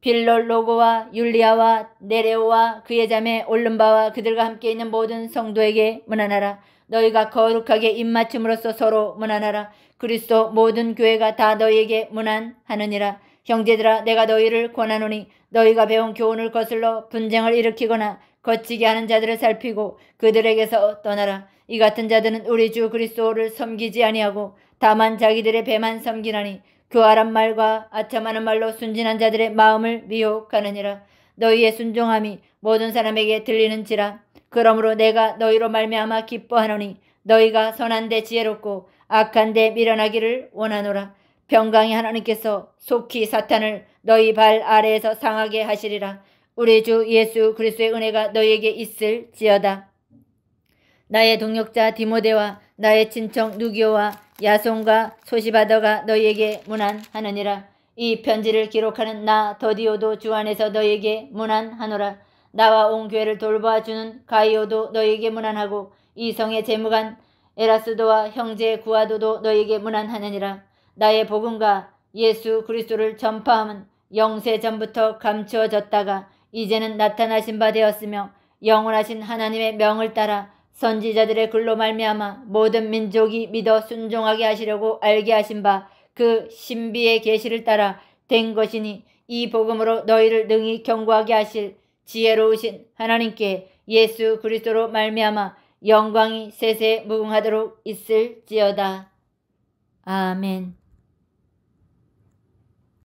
빌롤로고와 율리아와 네레오와 그의 자매 올름바와 그들과 함께 있는 모든 성도에게 문안하라. 너희가 거룩하게 입맞춤으로써 서로 문안하라. 그리스도 모든 교회가 다 너희에게 문안하느니라. 형제들아, 내가 너희를 권하노니 너희가 배운 교훈을 거슬러 분쟁을 일으키거나 거치게 하는 자들을 살피고 그들에게서 떠나라. 이 같은 자들은 우리 주 그리스도를 섬기지 아니하고 다만 자기들의 배만 섬기나니 교활한 말과 아첨하는 말로 순진한 자들의 마음을 미혹하느니라. 너희의 순종함이 모든 사람에게 들리는지라. 그러므로 내가 너희로 말미암아 기뻐하노니 너희가 선한 데 지혜롭고 악한 데 미련하기를 원하노라. 평강의 하나님께서 속히 사탄을 너희 발 아래에서 상하게 하시리라. 우리 주 예수 그리스도의 은혜가 너희에게 있을지어다. 나의 동역자 디모데와 나의 친척 누기오와 야손과 소시바더가 너희에게 문안하느니라. 이 편지를 기록하는 나 더디오도 주 안에서 너희에게 문안하노라. 나와 온 교회를 돌봐주는 가이오도 너희에게 문안하고 이 성의 재무관 에라스도와 형제 구아도도 너희에게 문안하느니라. 나의 복음과 예수 그리스도를 전파함은 영세 전부터 감추어졌다가 이제는 나타나신 바 되었으며 영원하신 하나님의 명을 따라 선지자들의 글로 말미암아 모든 민족이 믿어 순종하게 하시려고 알게 하신 바 그 신비의 계시를 따라 된 것이니 이 복음으로 너희를 능히 경고하게 하실 지혜로우신 하나님께 예수 그리스도로 말미암아 영광이 세세 무궁하도록 있을지어다. 아멘.